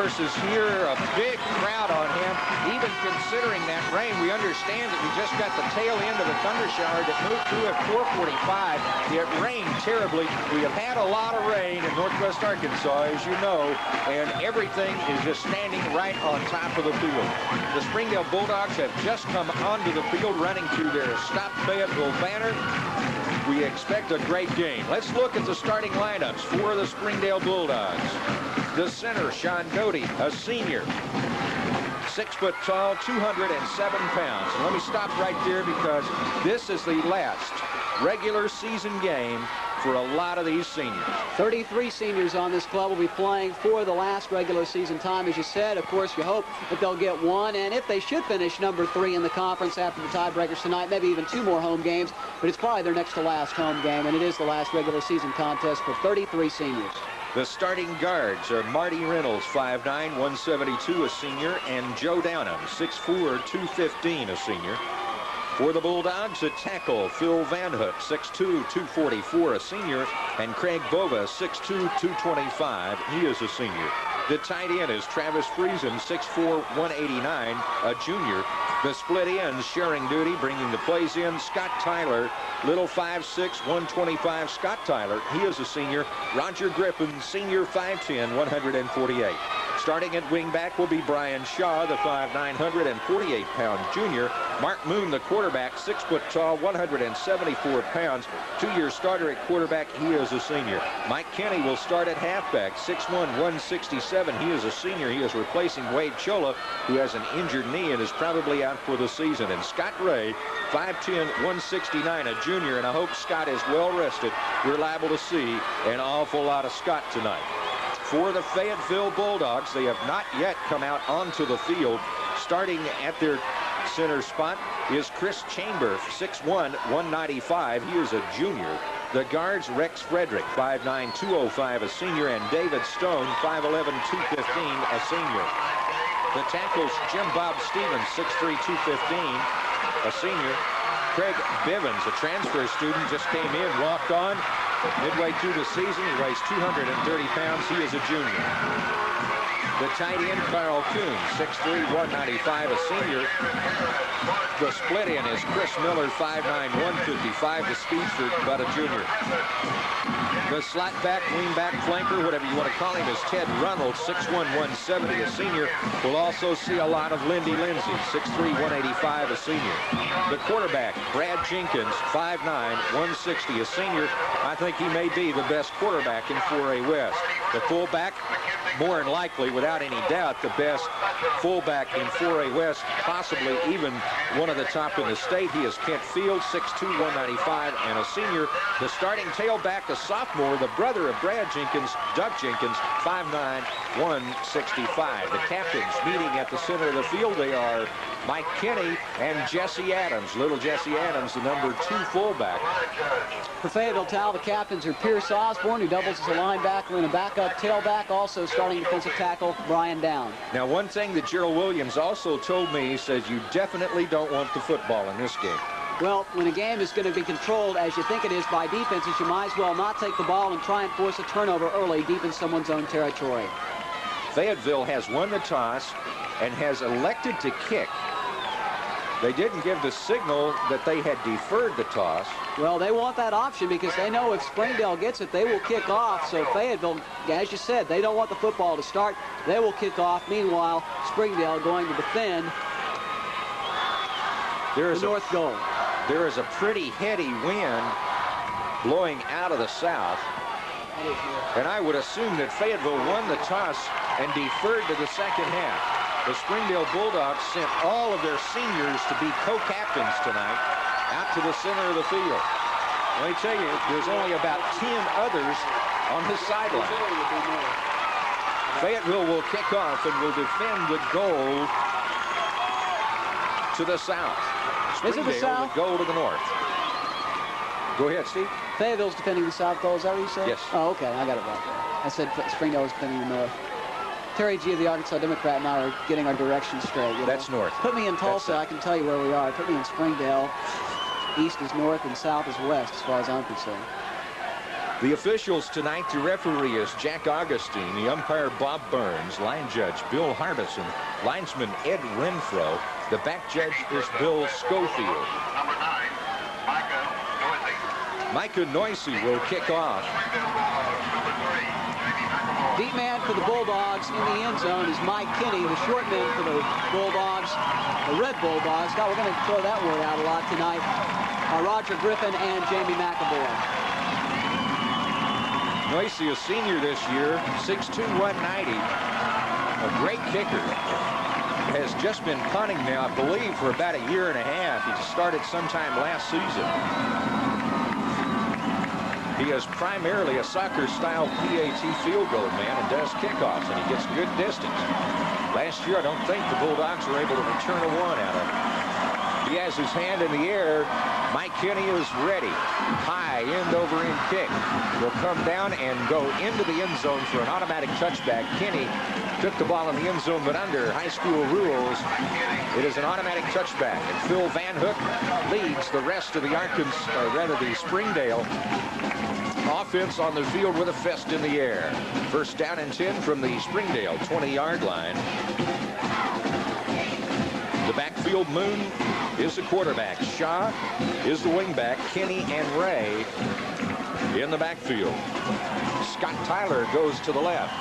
horses here, a big crowd on him. Even considering that rain, we understand that we just got the tail end of a thunder shower that moved through at 4:45. It rained terribly. We have had a lot of rain in northwest Arkansas, as you know, and everything is just standing right on top of the field. The Springdale Bulldogs have just come onto the field running to their Stop Fayetteville banner. We expect a great game. Let's look at the starting lineups for the Springdale Bulldogs. The center, Sean Doty, a senior. 6 foot tall, 207 pounds. And let me stop right there because this is the last regular season game for a lot of these seniors. 33 seniors on this club will be playing for the last regular season time. As you said, of course, you hope that they'll get one. And if they should finish number 3 in the conference after the tiebreakers tonight, maybe even 2 more home games. But it's probably their next to last home game. And it is the last regular season contest for 33 seniors. The starting guards are Marty Reynolds, 5'9", 172, a senior, and Joe Downham, 6'4", 215, a senior. For the Bulldogs, at tackle, Phil Van Hook, 6'2", 244, a senior, and Craig Bova, 6'2", 225. He is a senior. The tight end is Travis Friesen, 6'4", 189, a junior. The split ends sharing duty, bringing the plays in, Scott Tyler, little 5'6", 125, Scott Tyler. He is a senior. Roger Griffin, senior, 5'10", 148. Starting at wingback will be Brian Shaw, the 5'9", 148-pound junior. Mark Moon, the quarterback, 6 foot tall, 174 pounds. 2-year starter at quarterback. He is a senior. Mike Kenny will start at halfback, 6'1", 167. He is a senior. He is replacing Wade Chola, who has an injured knee and is probably out for the season. And Scott Ray, 5'10", 169, a junior. And I hope Scott is well rested. We're liable to see an awful lot of Scott tonight. For the Fayetteville Bulldogs, they have not yet come out onto the field. Starting at their center spot is Chris Chamber, 6'1", 195. He is a junior. The guards, Rex Frederick, 5'9", 205, a senior, and David Stone, 5'11", 215, a senior. The tackles, Jim Bob Stevens, 6'3", 215, a senior. Craig Bivens, a transfer student, just came in, walked on. Midway through the season, he weighs 230 pounds. He is a junior. The tight end, Carl Coon, 6'3", 195, a senior. The split in is Chris Miller, 5'9", 155, the Speedster, but a junior. The slot back, wing back, flanker, whatever you want to call him, is Ted Reynolds, 6'1", 170, a senior. We'll also see a lot of Lindy Lindsay, 6'3", 185, a senior. The quarterback, Brad Jenkins, 5'9", 160, a senior. I think he may be the best quarterback in 4A West. The fullback, more than likely, without any doubt, the best fullback in 4A West, possibly even one of the top in the state. He is Kent Field, 6'2", 195, and a senior. The starting tailback, a sophomore, the brother of Brad Jenkins, Doug Jenkins, 5'9", 165. The captains meeting at the center of the field. They are Mike Kenny and Jesse Adams. Little Jesse Adams, the number 2 fullback. For Fayetteville Towel, the captains are Pierce Osborne, who doubles as a linebacker and a backup tailback. Also starting defensive tackle, Brian Down. Now, one thing that Gerald Williams also told me, he says you definitely don't want the football in this game. Well, when a game is going to be controlled as you think it is by defenses, you might as well not take the ball and try and force a turnover early deep in someone's own territory. Fayetteville has won the toss and has elected to kick. They didn't give the signal that they had deferred the toss. Well, they want that option because they know if Springdale gets it, they will kick off. So Fayetteville, as you said, they don't want the football to start. They will kick off. Meanwhile, Springdale going to defend the north goal. There is a pretty heady wind blowing out of the south. And I would assume that Fayetteville won the toss and deferred to the second half. The Springdale Bulldogs sent all of their seniors to be co-captains tonight out to the center of the field. Let me tell you, there's only about 10 others on the sideline. Fayetteville will kick off and will defend the goal to the south. Springdale the south? would go to the north. Go ahead, Steve. Fayetteville's defending the south goal. Is that what you said? Yes. Oh, okay. I got it right. I said Springdale was defending the north. Terry G of the Arkansas Democrat and I are getting our directions straight. That's north. Put me in Tulsa, I can tell you where we are. Put me in Springdale. East is north and south is west, as far as I'm concerned. The officials tonight, the referee is Jack Augustine, the umpire Bob Burns, line judge Bill Harbison, linesman Ed Renfro, the back judge is Bill Schofield. Number 9, Micah Noisy will kick off. Deep man for the Bulldogs in the end zone is Mike Kinney. The short man for the Bulldogs, the Red Bulldogs. God, we're going to throw that word out a lot tonight. Roger Griffin and Jamie McAvoy. Noisy, a senior this year, 6'2", 190. A great kicker. Has just been punting now, I believe, for about a year and a half. He started sometime last season. He is primarily a soccer-style PAT field goal man and does kickoffs, and he gets good distance. Last year, I don't think the Bulldogs were able to return a one out of him. He has his hand in the air. Mike Kinney is ready. High end over end kick. Will come down and go into the end zone for an automatic touchback. Kinney took the ball in the end zone, but under high school rules, it is an automatic touchback. And Phil Van Hook leads the rest of the the Springdale offense on the field with a fist in the air. First down and 10 from the Springdale 20-yard line. The backfield, Moon is the quarterback. Shaw is the wingback. Kinney and Ray in the backfield. Scott Tyler goes to the left.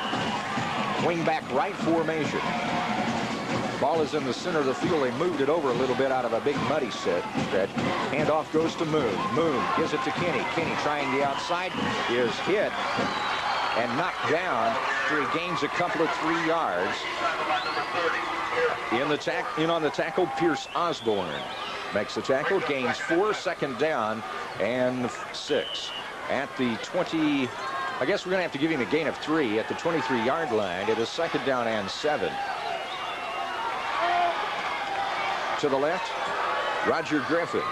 Wingback right formation. Ball is in the center of the field. They moved it over a little bit out of a big muddy stretch. Handoff goes to Moon. Moon gives it to Kinney. Kinney trying the outside, is hit and knocked down after he gains a couple of 3 yards. In on the tackle, Pierce Osborne makes the tackle, gains 4, second down and 6 at the 20. I guess we're going to have to give him a gain of 3 at the 23-yard line. It is second down and 7. To the left, Roger Griffin.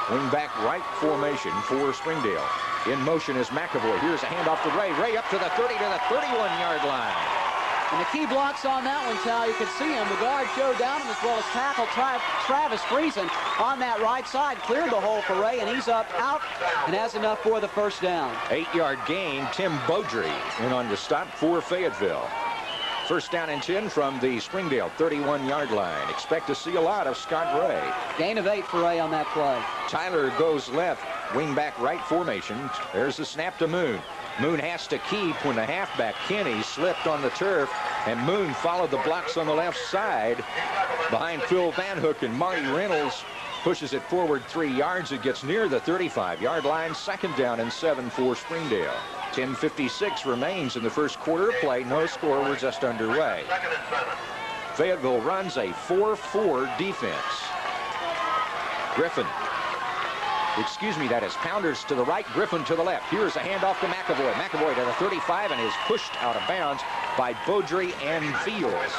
Wingback right formation for Springdale. In motion is McAvoy. Here's a handoff to Ray. Ray up to the 30 to the 31-yard line. And the key blocks on that one, Tal, you can see him. The guard, Joe Downham, as well as tackle Travis Friesen on that right side. Cleared the hole for Ray, and he's up, out, and has enough for the first down. 8-yard gain. Tim Beaudry in on the stop for Fayetteville. First down and 10 from the Springdale 31-yard line. Expect to see a lot of Scott Ray. Gain of 8 for Ray on that play. Tyler goes left, wingback right formation. There's the snap to Moon. Moon has to keep when the halfback Kinney slipped on the turf, and Moon followed the blocks on the left side behind Phil Van Hook, and Marty Reynolds pushes it forward 3 yards. It gets near the 35-yard line. Second down and 7 for Springdale. 10:56 remains in the first quarter of play. No score. We're just underway. Fayetteville runs a 4-4 defense. Griffin. Excuse me, that is Pounders to the right, Griffin to the left. Here's a handoff to McAvoy. McAvoy to the 35 and is pushed out of bounds by Beaudry and Fields.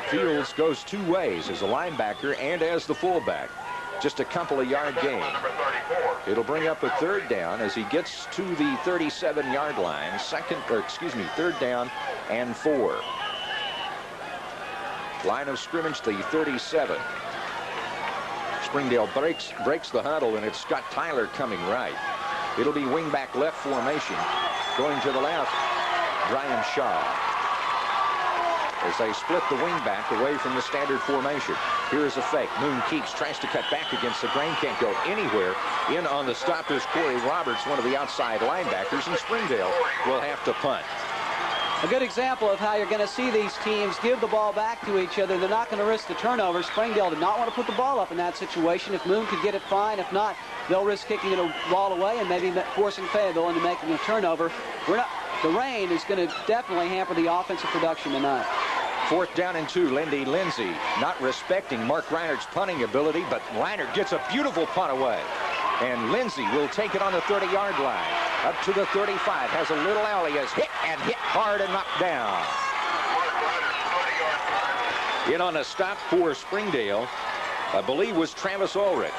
Fields goes 2 ways as a linebacker and as the fullback. Just a couple of yard gain. It'll bring up a third down as he gets to the 37-yard line. Third down and 4. Line of scrimmage, the 37. Springdale breaks the huddle, and it's Scott Tyler coming right. It'll be wingback left formation. Going to the left, Brian Shaw. As they split the wingback away from the standard formation. Here is a fake. Moon keeps, tries to cut back against the grain, can't go anywhere. In on the stop is Corey Roberts, one of the outside linebackers, and Springdale will have to punt. A good example of how you're going to see these teams give the ball back to each other. They're not going to risk the turnover. Springdale did not want to put the ball up in that situation. If Moon could get it, fine. If not, they'll risk kicking the ball away and maybe forcing Fayetteville into making a turnover. The rain is going to definitely hamper the offensive production tonight. Fourth down and 2. Lindy Lindsay not respecting Mark Reinert's punting ability, but Reinert gets a beautiful punt away. And Lindsay will take it on the 30-yard line. Up to the 35. Has a little alley. Is hit hard and knocked down. In on a stop for Springdale, I believe, was Travis Ulrich.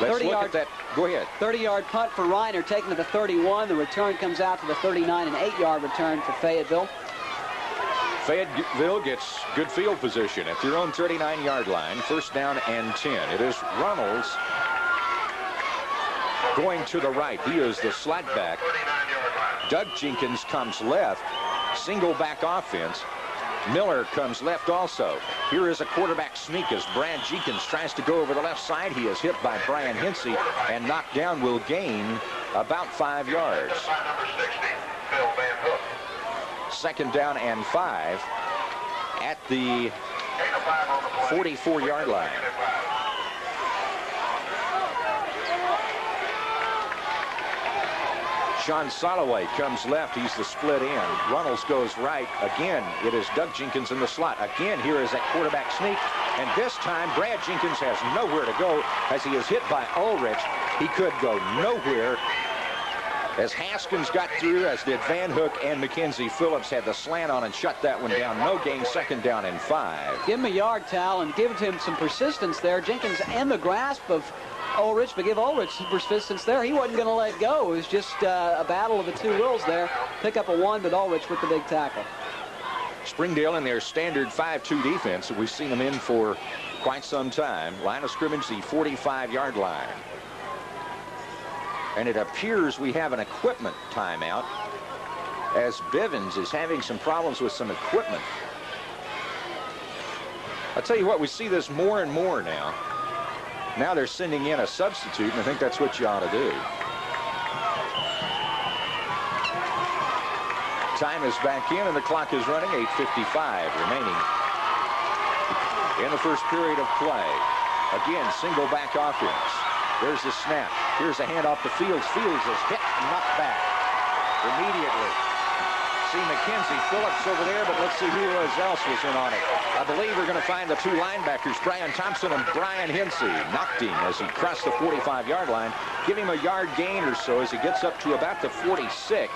Let's look at that. Go ahead. 30-yard punt for Reiner, taken to the 31. The return comes out to the 39, an 8-yard return for Fayetteville. Fayetteville gets good field position at their own 39-yard line. First down and 10. It is Runnels going to the right. He is the slot back. Doug Jenkins comes left. Single back offense. Miller comes left also. Here is a quarterback sneak as Brad Jenkins tries to go over the left side. He is hit by Brian Hensey and knocked down, will gain about 5 yards. 2nd down and 5 at the 44-yard line. Sean Soloway comes left. He's the split end. Runnels goes right. Again, it is Doug Jenkins in the slot. Again, here is that quarterback sneak. And this time, Brad Jenkins has nowhere to go as he is hit by Ulrich. He could go nowhere as Haskins got through, as did Van Hook, and Mackenzie Phillips had the slant on and shut that one down. No gain, 2nd down and 5. Give him a yard, Tal, and give him some persistence there. Jenkins in the grasp of Ulrich, but give Ulrich some persistence there. He wasn't going to let go. It was just a battle of the two wills there. Pick up a 1, but Ulrich with the big tackle. Springdale in their standard 5-2 defense. We've seen them in for quite some time. Line of scrimmage, the 45-yard line. And it appears we have an equipment timeout as Bivens is having some problems with some equipment. I'll tell you what, we see this more and more now. Now they're sending in a substitute, and I think that's what you ought to do. Time is back in, and the clock is running. 8:55 remaining in the first period of play. Again, single back offense. There's the snap. Here's a handoff to Fields. Fields is hit and knocked back immediately. See Mackenzie Phillips over there, but let's see who else was in on it. I believe we're going to find the 2 linebackers, Brian Thompson and Brian Hensey. Knocked him as he crossed the 45-yard line. Give him a yard gain or so as he gets up to about the 46.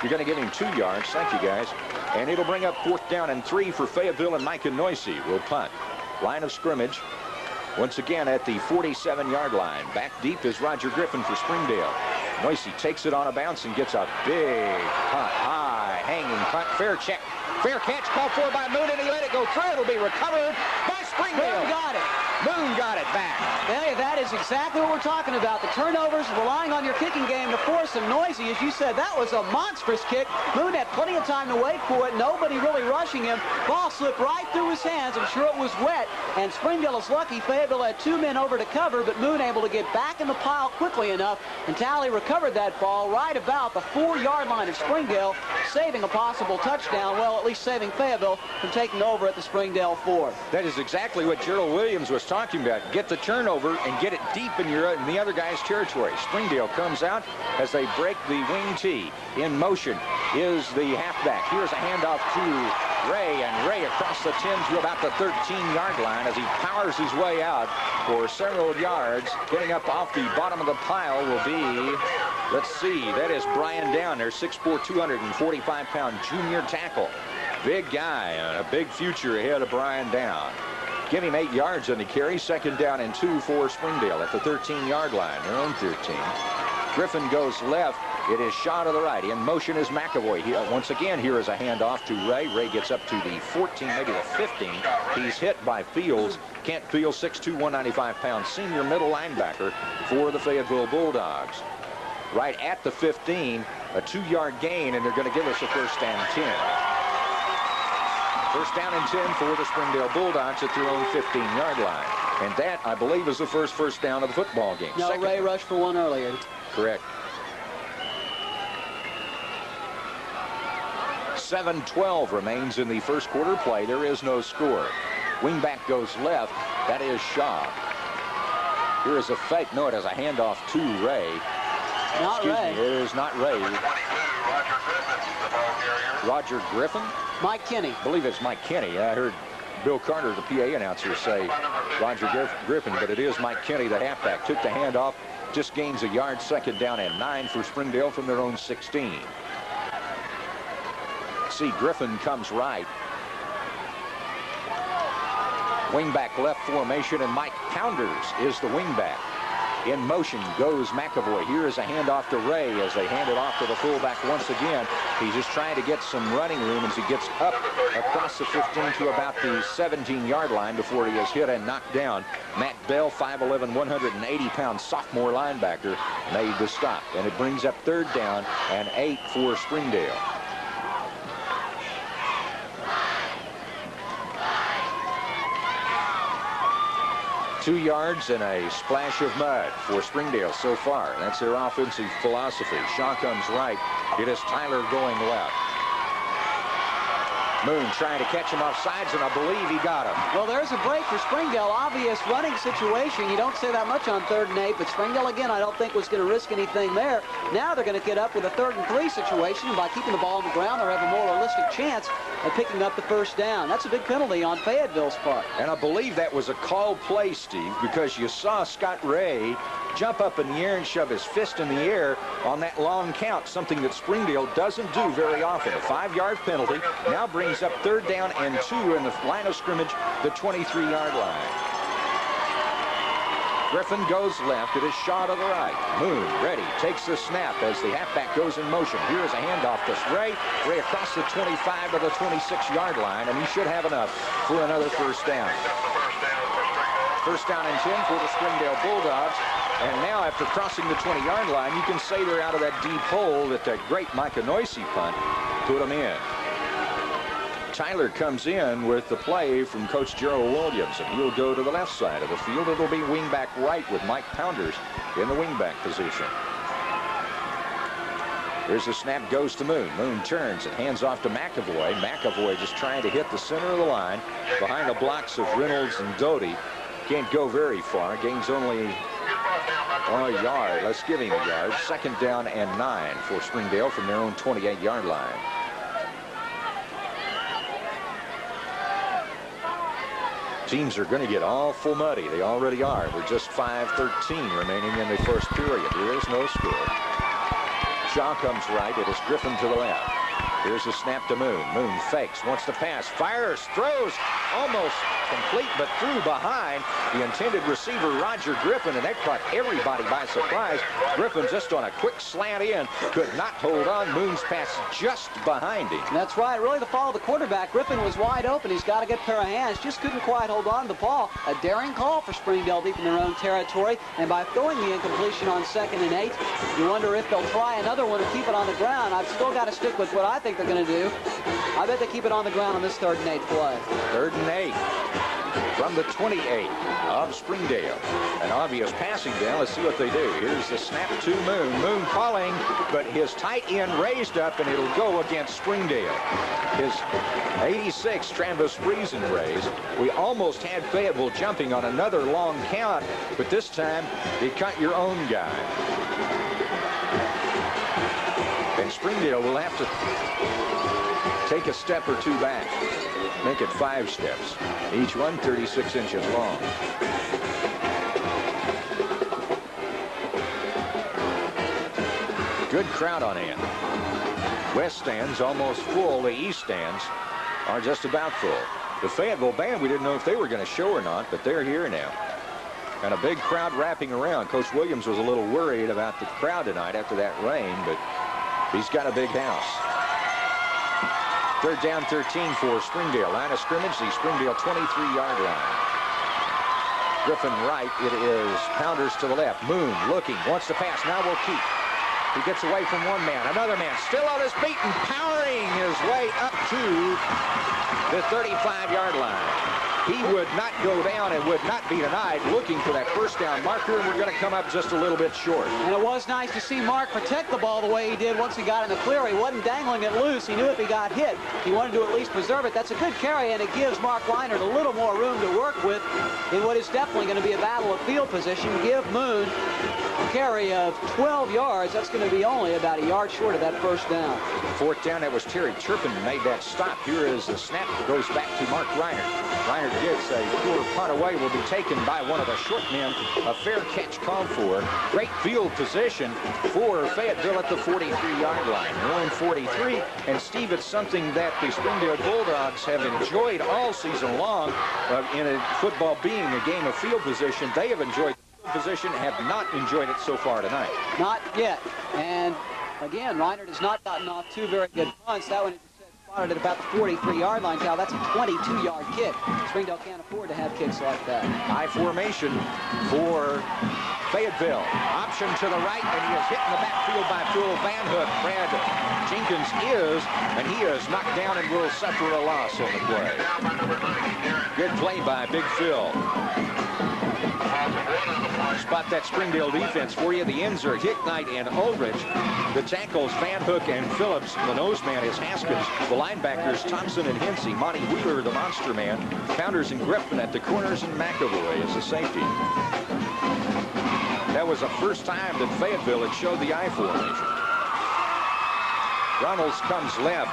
You're going to give him 2 yards. Thank you, guys. And it'll bring up 4th down and 3 for Fayetteville, and Micah Noisy will punt. Line of scrimmage once again at the 47-yard line. Back deep is Roger Griffin for Springdale. Noisy takes it on a bounce and gets a big punt. High hanging punt. Fair check. Fair catch called for by Moon, and he let it go through. It'll be recovered by Springdale. Moon got it. Moon got it back. Hey, that is exactly what we're talking about. The turnovers, relying on your kicking game to force them. Noisy, as you said, that was a monstrous kick. Moon had plenty of time to wait for it. Nobody really rushing him. Ball slipped right through his hands. I'm sure it was wet. And Springdale is lucky. Fayetteville had 2 men over to cover, but Moon able to get back in the pile quickly enough. And Talley recovered that ball right about the 4-yard line of Springdale, saving a possible touchdown. Well, at least saving Fayetteville from taking over at the Springdale 4. That is exactly what Gerald Williams was talking about. Get the turnover and get it deep in the other guy's territory. Springdale comes out as they break the wing tee. In motion is the halfback. Here's a handoff to Ray, and Ray across the 10 to about the 13-yard line as he powers his way out for several yards. Getting up off the bottom of the pile will be, let's see, that is Brian Down, their 6'4", 245-pound junior tackle. Big guy and a big future ahead of Brian Down. Give him 8 yards on the carry. 2nd down and 2 for Springdale at the 13-yard line, their own 13. Griffin goes left. It is Shaw to the right. In motion is McAvoy. Once again, here is a handoff to Ray. Ray gets up to the 14, maybe the 15. He's hit by Fields. Kent Fields, 6'2", 195-pound senior middle linebacker for the Fayetteville Bulldogs. Right at the 15, a 2-yard gain, and they're going to give us a 1st and 10. 1st down and 10 for the Springdale Bulldogs at their own 15-yard line. And that, I believe, is the first down of the football game. No, Second. Ray rushed for 1 earlier. Correct. 7:12 remains in the first quarter play. There is no score. Wingback goes left. That is Shaw. Here is a fake. No, it is a handoff to Ray. Not Ray. It is not Ray. Roger Griffin? Mike Kinney. I believe it's Mike Kinney. I heard Bill Carter, the PA announcer, say Roger Griffin, but it is Mike Kinney, the halfback. Took the handoff, just gains a yard. 2nd down and 9 for Springdale from their own 16. See, Griffin comes right. Wingback left formation, and Mike Pounders is the wingback. In motion goes McAvoy. Here is a handoff to Ray as they hand it off to the fullback once again. He's just trying to get some running room as he gets up across the 15 to about the 17-yard line before he is hit and knocked down. Matt Bell, 5'11", 180-pound sophomore linebacker, made the stop. And it brings up 3rd down and 8 for Springdale. Two yards and a splash of mud for Springdale so far. That's their offensive philosophy. Shaw comes right. It is Tyler going left. Moon trying to catch him off sides, and I believe he got him. Well, there's a break for Springdale. Obvious running situation. You don't say that much on 3rd and 8, but Springdale, again, I don't think was going to risk anything there. Now they're going to get up with a 3rd and 3 situation. By keeping the ball on the ground, they'll have a more realistic chance of picking up the 1st down. That's a big penalty on Fayetteville's part. And I believe that was a called play, Steve, because you saw Scott Ray jump up in the air and shove his fist in the air on that long count, something that Springdale doesn't do very often. A 5-yard penalty now brings up 3rd down and 2 in the line of scrimmage, the 23-yard line. Griffin goes left. It is Shaw to the right. Moon ready, takes the snap as the halfback goes in motion. Here is a handoff to Ray. Ray across the 25 to the 26-yard line, and he should have enough for another 1st down. 1st down and 10 for the Springdale Bulldogs. And now, after crossing the 20-yard line, you can say they're out of that deep hole that great Micah Noisy punt put them in. Tyler comes in with the play from Coach Gerald Williams, and he'll go to the left side of the field. It'll be wingback right with Mike Pounders in the wingback position. Here's the snap, goes to Moon. Moon turns and hands off to McAvoy. McAvoy just trying to hit the center of the line behind the blocks of Reynolds and Doty. Can't go very far. Gains only a yard. Let's give him a yard. 2nd down and 9 for Springdale from their own 28-yard line. Teams are going to get awful muddy. They already are. We're just 5:13 remaining in the 1st period. There is no score. Shaw comes right. It is Griffin to the left. Here's a snap to Moon. Moon fakes, wants to pass, fires, throws, almost complete, but threw behind the intended receiver, Roger Griffin, and that caught everybody by surprise. Griffin just on a quick slant in, could not hold on. Moon's pass just behind him. That's right. Really the fall of the quarterback. Griffin was wide open. He's got a good pair of hands. Just couldn't quite hold on to the ball. A daring call for Springdale deep in their own territory. And by throwing the incompletion on 2nd and 8, you wonder if they'll try another one and keep it on the ground. I've still got to stick with what I think they're going to do. I bet they keep it on the ground on this 3rd and 8 play. 3rd and 8 from the 28 of Springdale. An obvious passing down. Let's see what they do. Here's the snap to Moon. Moon calling, but his tight end raised up, and it'll go against Springdale. His 86 Travis Friesen raise. We almost had Fayetteville jumping on another long count, but this time you cut your own guy. And Springdale will have to take a step or 2 back. Make it 5 steps. Each one 36 inches long. Good crowd on hand. West stands almost full. The east stands are just about full. The Fayetteville band, we didn't know if they were going to show or not, but they're here now. And a big crowd wrapping around. Coach Williams was a little worried about the crowd tonight after that rain, but he's got a big house. 3rd down 13 for Springdale. Line of scrimmage, the Springdale 23-yard line. Griffin right. It is Pounders to the left. Moon looking, wants to pass. Now will keep. He gets away from one man. Another man still on his feet and powering his way up to the 35-yard line. He would not go down and would not be denied, looking for that 1st down marker, and we're going to come up just a little bit short. And it was nice to see Mark protect the ball the way he did once he got in the clear. He wasn't dangling it loose. He knew if he got hit, he wanted to at least preserve it. That's a good carry, and it gives Mark Leinert a little more room to work with in what is definitely going to be a battle of field position. Give Moon a carry of 12 yards. That's going to be only about a yard short of that 1st down. 4th down, that was Terry Turpin who made that stop. Here is the snap. Goes back to Mark Reinert. Reinert gets a poor punt away. Will be taken by one of the short men. A fair catch called for. Great field position for Fayetteville at the 43-yard line. Their own 43. And Steve, it's something that the Springdale Bulldogs have enjoyed all season long in a football being a game of field position. They have enjoyed position have not enjoyed it so far tonight. Not yet. And again, Reinhardt has not gotten off two very good punts. That one is spotted at about the 43-yard line. Now that's a 22-yard kick. Springdale can't afford to have kicks like that. High formation for Fayetteville. Option to the right, and he is hit in the backfield by Phil Van Hook. Brad Jenkins is, and he is knocked down and will suffer a loss on the play. Good play by Big Phil. Spot that Springdale defense for you. The ends are Hicknight and Ulrich. The tackles, Van Hook and Phillips. The nose man is Haskins. The linebackers, Thompson and Hensey. Monty Wheeler, the monster man. Pounders and Griffin at the corners, and McAvoy as the safety. That was the first time that Fayetteville had showed the I formation. Ronalds comes left.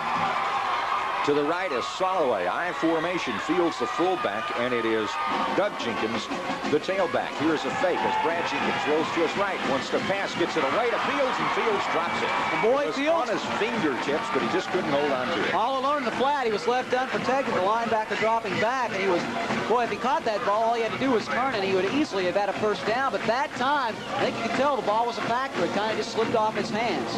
To the right is Soloway. I formation, Fields the fullback, and it is Doug Jenkins, the tailback. Here's a fake as Brad Jenkins rolls to his right. Wants to pass, gets it away to Fields, and Fields drops it. And boy, it was Fields on his fingertips, but he just couldn't hold on to it. All alone in the flat, he was left unprotected. The linebacker dropping back, and he was, boy, if he caught that ball, all he had to do was turn, and he would easily have had a first down. But that time, I think you could tell the ball was a factor. It kind of just slipped off his hands.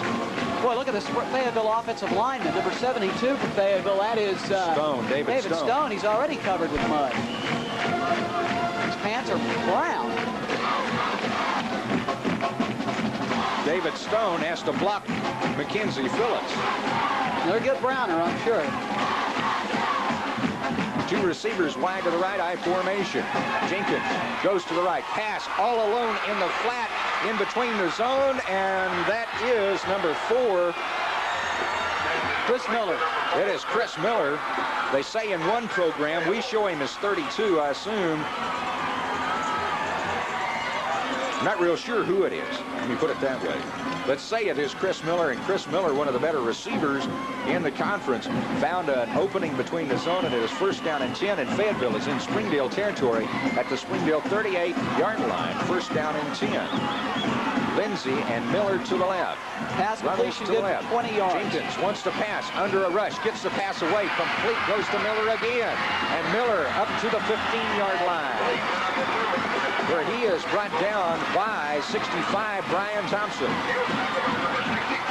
Boy, look at this Fayetteville offensive lineman, number 72 for Fayetteville. That is Stone, David Stone. He's already covered with mud. His pants are brown. David Stone has to block Mackenzie Phillips. They're good browner, I'm sure. Two receivers wide to the right, I formation. Jenkins goes to the right. Pass all alone in the flat, in between the zone, and that is number 4. Chris Miller. It is Chris Miller. They say in one program, we show him as 32, I assume. Not real sure who it is. Let me put it that way. Let's say it is Chris Miller, and Chris Miller, one of the better receivers in the conference, found an opening between the zone, and it is first down and 10, and Fayetteville is in Springdale territory at the Springdale 38-yard line. First down and 10. Lindsey and Miller to the left. Pass completion good for 20 yards. Jenkins wants to pass under a rush, gets the pass away, complete, goes to Miller again, and Miller up to the 15-yard line, where he is brought down by 65, Brian Thompson.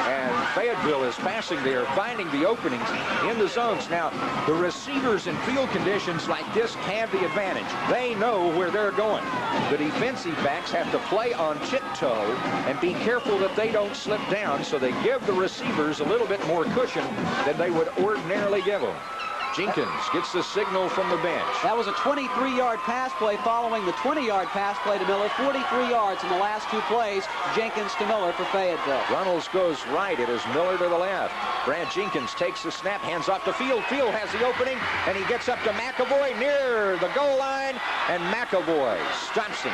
And Fayetteville is passing there, finding the openings in the zones. Now, the receivers in field conditions like this have the advantage. They know where they're going. The defensive backs have to play on tiptoe and be careful that they don't slip down, so they give the receivers a little bit more cushion than they would ordinarily give them. Jenkins gets the signal from the bench. That was a 23-yard pass play following the 20-yard pass play to Miller. 43 yards in the last two plays. Jenkins to Miller for Fayetteville. Runnels goes right. It is Miller to the left. Brad Jenkins takes the snap, hands off to Field. Field has the opening, and he gets up to McAvoy near the goal line, and McAvoy stops him.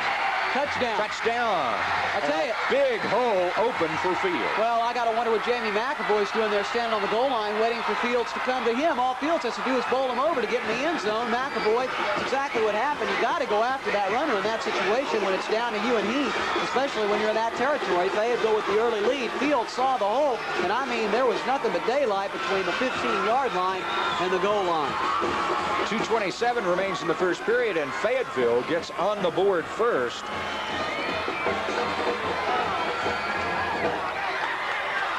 Touchdown. Touchdown. I tell you. Big hole open for Field. Well, I got to wonder what Jamie McAvoy's doing there, standing on the goal line, waiting for Fields to come to him. All Fields has to do is bowl him over to get in the end zone. McAvoy, that's exactly what happened. You got to go after that runner in that situation when it's down to you and he, especially when you're in that territory. Fayetteville with the early lead. Fields saw the hole, and I mean, there was nothing but daylight between the 15-yard line and the goal line. 2:27 remains in the first period, and Fayetteville gets on the board first.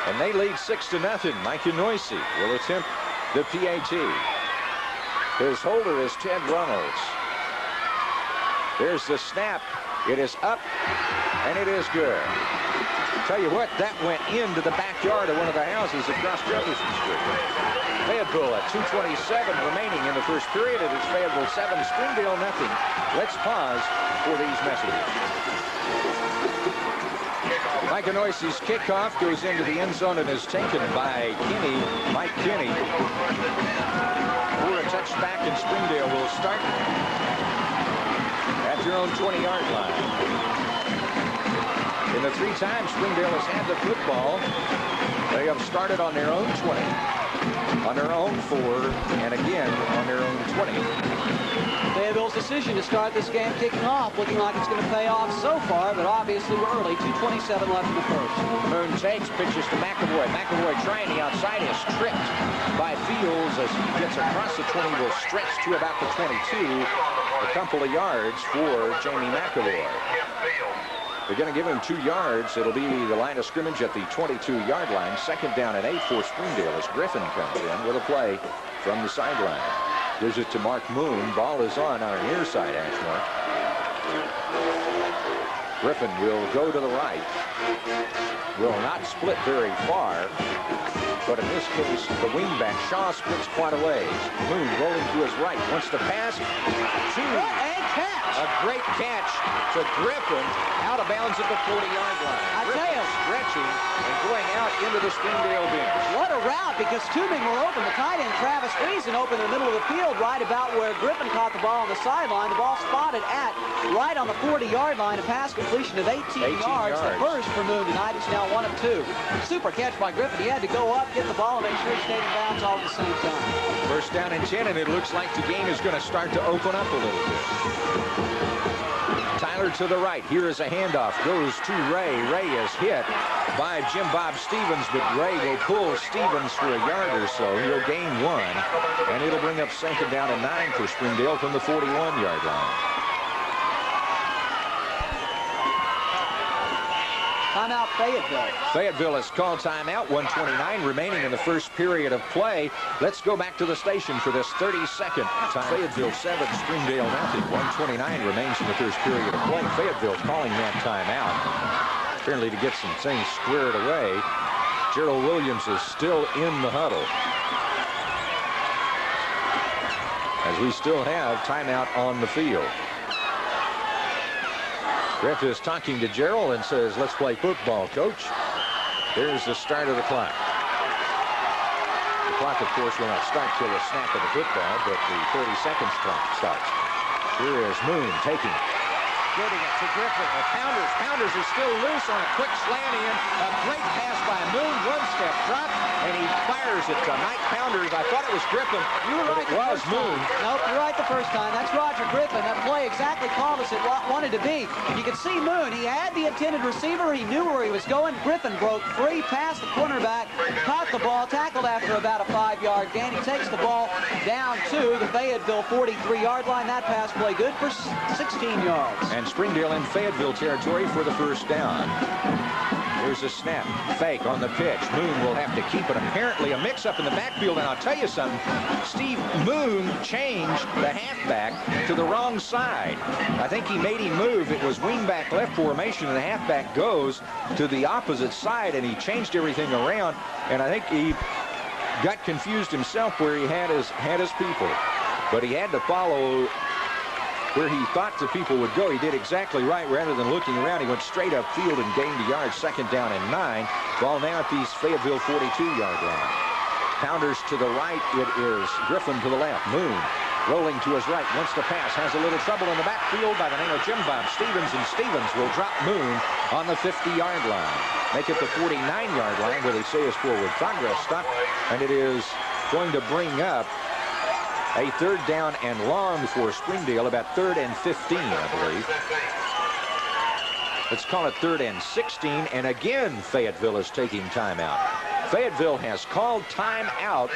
And they lead 6-0. Mike Noisy will attempt the PAT. His holder is Ted Runnels. There's the snap. It is up, and it is good. Tell you what, that went into the backyard of one of the houses across Jefferson Street. Fayetteville at 2:27 remaining in the first period. It is Fayetteville 7, Springdale nothing. Let's pause for these messages. Mike Noisey's kickoff goes into the end zone and is taken by Mike Kinney. For a touchback, and Springdale will start at their own 20-yard line. In the 3 times Springdale has had the football, they have started on their own 20, on their own 4, and again on their own 20. Fayetteville's decision to start this game kicking off, looking like it's going to pay off so far, but obviously we're early. 2:27 left in the first. Moon takes, pitches to McAvoy. McAvoy trying the outside, is stripped by Fields as he gets across the 20, will stretch to about the 22. A couple of yards for Jamie McAvoy. They're going to give him 2 yards. It'll be the line of scrimmage at the 22-yard line. 2nd down and 8 for Springdale as Griffin comes in with a play from the sideline. Gives it to Mark Moon. Ball is on our near side hash mark. Griffin will go to the right. Will not split very far. But in this case, the wingback Shaw splits quite a ways. Moon rolling to his right. Wants to pass. A great catch to Griffin out of bounds at the 40-yard line. I tell you, stretching and going out into the Springdale bench. What a route, because two men were open. The tight end, Travis Friesen, open in the middle of the field, right about where Griffin caught the ball on the sideline. The ball spotted at right on the 40-yard line. A pass completion of 18 yards. The first for Moon tonight. It's now 1 of 2. Super catch by Griffin. He had to go up, get the ball, and make sure he stayed in bounds all at the same time. First down and 10, and it looks like the game is going to start to open up a little bit. Tyler to the right. Here is a handoff. Goes to Ray. Ray is hit by Jim Bob Stevens, but Ray will pull Stevens for a yard or so. He'll gain 1, and it'll bring up 2nd down and 9 for Springdale from the 41-yard line. Timeout, Fayetteville. Fayetteville has called timeout. 1:29 remaining in the first period of play. Let's go back to the station for this 32nd time. Fayetteville 7, Springdale nothing. 1:29 remains in the first period of play. Fayetteville's calling that timeout. Apparently to get some things squared away. Gerald Williams is still in the huddle. As we still have timeout on the field. Griff is talking to Gerald and says, let's play football, coach. There's the start of the clock. The clock, of course, will not start till the snap of the football, but the 30 seconds clock starts. Here is Moon taking it. Getting it to Griffin. Pounders. Pounders is still loose on a quick slant in. A great pass by Moon. 1-step drop, and he fires it to Mike Pounders. I thought it was Griffin, You were right. it was Moon. Nope, you're right the first time. That's Roger Griffin. That play exactly called us it wanted to be. You could see Moon. He had the intended receiver. He knew where he was going. Griffin broke free, passed the cornerback, caught the ball, tackled after about a 5-yard gain. He takes the ball down to the Fayetteville 43-yard line. That pass play good for 16 yards. And Springdale in Fayetteville territory for the first down. Here's a snap. Fake on the pitch. Moon will have to keep it. Apparently a mix-up in the backfield. And I'll tell you something. Steve Moon changed the halfback to the wrong side. I think he made him move. It was wingback left formation, and the halfback goes to the opposite side, and he changed everything around. And I think he got confused himself where he had his people. But he had to follow where he thought the people would go. He did exactly right. Rather than looking around, he went straight up field and gained a yard. 2nd down and 9. Ball now at the Fayetteville 42-yard line. Pounders to the right. It is Griffin to the left. Moon rolling to his right. Wants to pass. Has a little trouble in the backfield by the name of Jim Bob Stevens. And Stevens will drop Moon on the 50-yard line. Make it the 49-yard line where they say his forward progress stop. And it is going to bring up a 3rd down and long for Springdale, about 3rd and 15, I believe. Let's call it 3rd and 16, and again, Fayetteville is taking timeout. Fayetteville has called timeout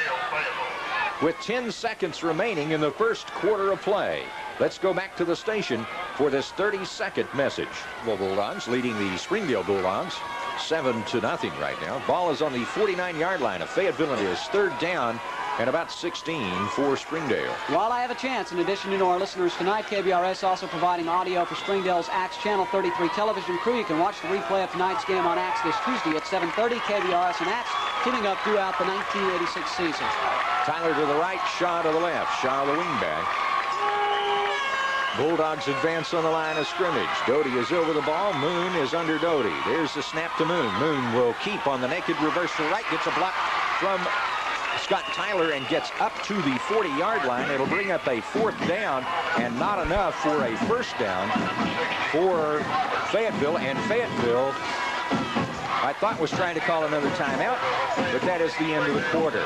with 10 seconds remaining in the first quarter of play. Let's go back to the station for this 30-second message. The Bulldogs leading the Springdale Bulldogs 7-0 right now. Ball is on the 49-yard line of Fayetteville, and it is 3rd down and about 16 for Springdale. While I have a chance, in addition to our listeners tonight, KBRS also providing audio for Springdale's Axe Channel 33 television crew. You can watch the replay of tonight's game on Axe this Tuesday at 7:30. KBRS and Axe teaming up throughout the 1986 season. Tyler to the right, Shaw to the left. Shaw the wingback. Bulldogs advance on the line of scrimmage. Doty is over the ball. Moon is under Doty. There's the snap to Moon. Moon will keep on the naked reverse to right. Gets a block from Scott Tyler and gets up to the 40-yard line. It'll bring up a 4th down, and not enough for a 1st down for Fayetteville. And Fayetteville, I thought, was trying to call another timeout, but that is the end of the quarter.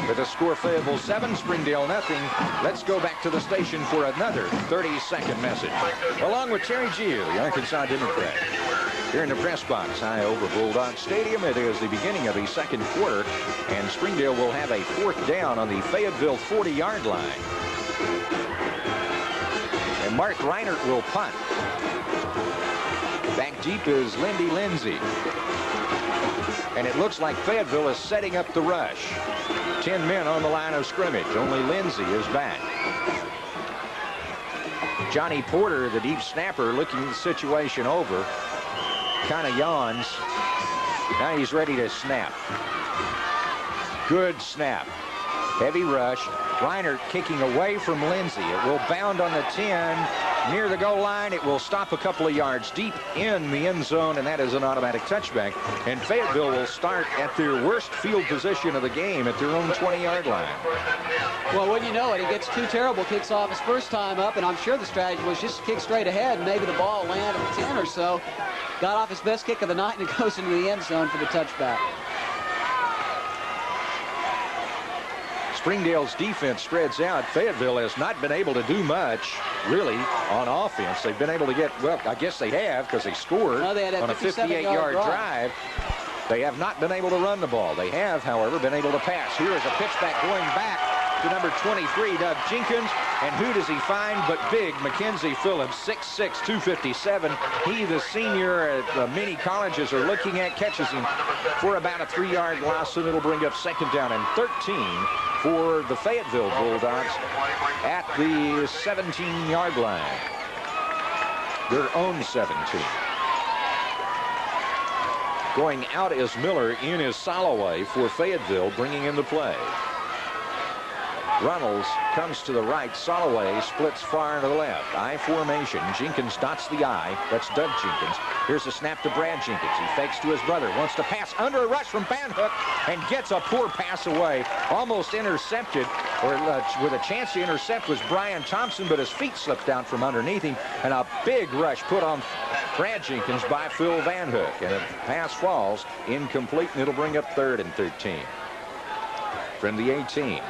With a score, Fayetteville 7, Springdale nothing. Let's go back to the station for another 30-second message. Along with Terry Gio, the Arkansas Democrat. Here in the press box high over Bulldog Stadium, it is the beginning of the 2nd quarter, and Springdale will have a 4th down on the Fayetteville 40-yard line. And Mark Reinert will punt. Back deep is Lindsey. And it looks like Fayetteville is setting up the rush. 10 men on the line of scrimmage. Only Lindsey is back. Johnny Porter, the deep snapper, looking the situation over. Kind of yawns. Now he's ready to snap. Good snap. Heavy rush. Reiner kicking away from Lindsey. It will bound on the 10. Near the goal line, it will stop a couple of yards deep in the end zone, and that is an automatic touchback. And Fayetteville will start at their worst field position of the game at their own 20-yard line. Well, wouldn't you know it, he gets 2 terrible kicks off his first time up, and I'm sure the strategy was just kick straight ahead, and maybe the ball land at the 10 or so. Got off his best kick of the night, and it goes into the end zone for the touchback. Springdale's defense spreads out. Fayetteville has not been able to do much, really, on offense. They've been able to get, well, I guess they have, because they scored on a 58-yard drive. They have not been able to run the ball. They have, however, been able to pass. Here is a pitchback going back to number 23, Doug Jenkins. And who does he find but big Mackenzie Phillips, 6'6", 257. He, the senior at the many colleges are looking at, catches him for about a 3-yard loss, and it'll bring up 2nd down and 13 for the Fayetteville Bulldogs at the 17-yard line. Their own 17. Going out is Miller, in is Soloway for Fayetteville, bringing in the play. Runnels comes to the right. Soloway splits far to the left. I formation. Jenkins dots the I. That's Doug Jenkins. Here's a snap to Brad Jenkins. He fakes to his brother. Wants to pass under a rush from Van Hook and gets a poor pass away. Almost intercepted, or with a chance to intercept was Brian Thompson, but his feet slipped out from underneath him. And a big rush put on Brad Jenkins by Phil Van Hook. And the pass falls incomplete, and it'll bring up 3rd and 13. From the 18.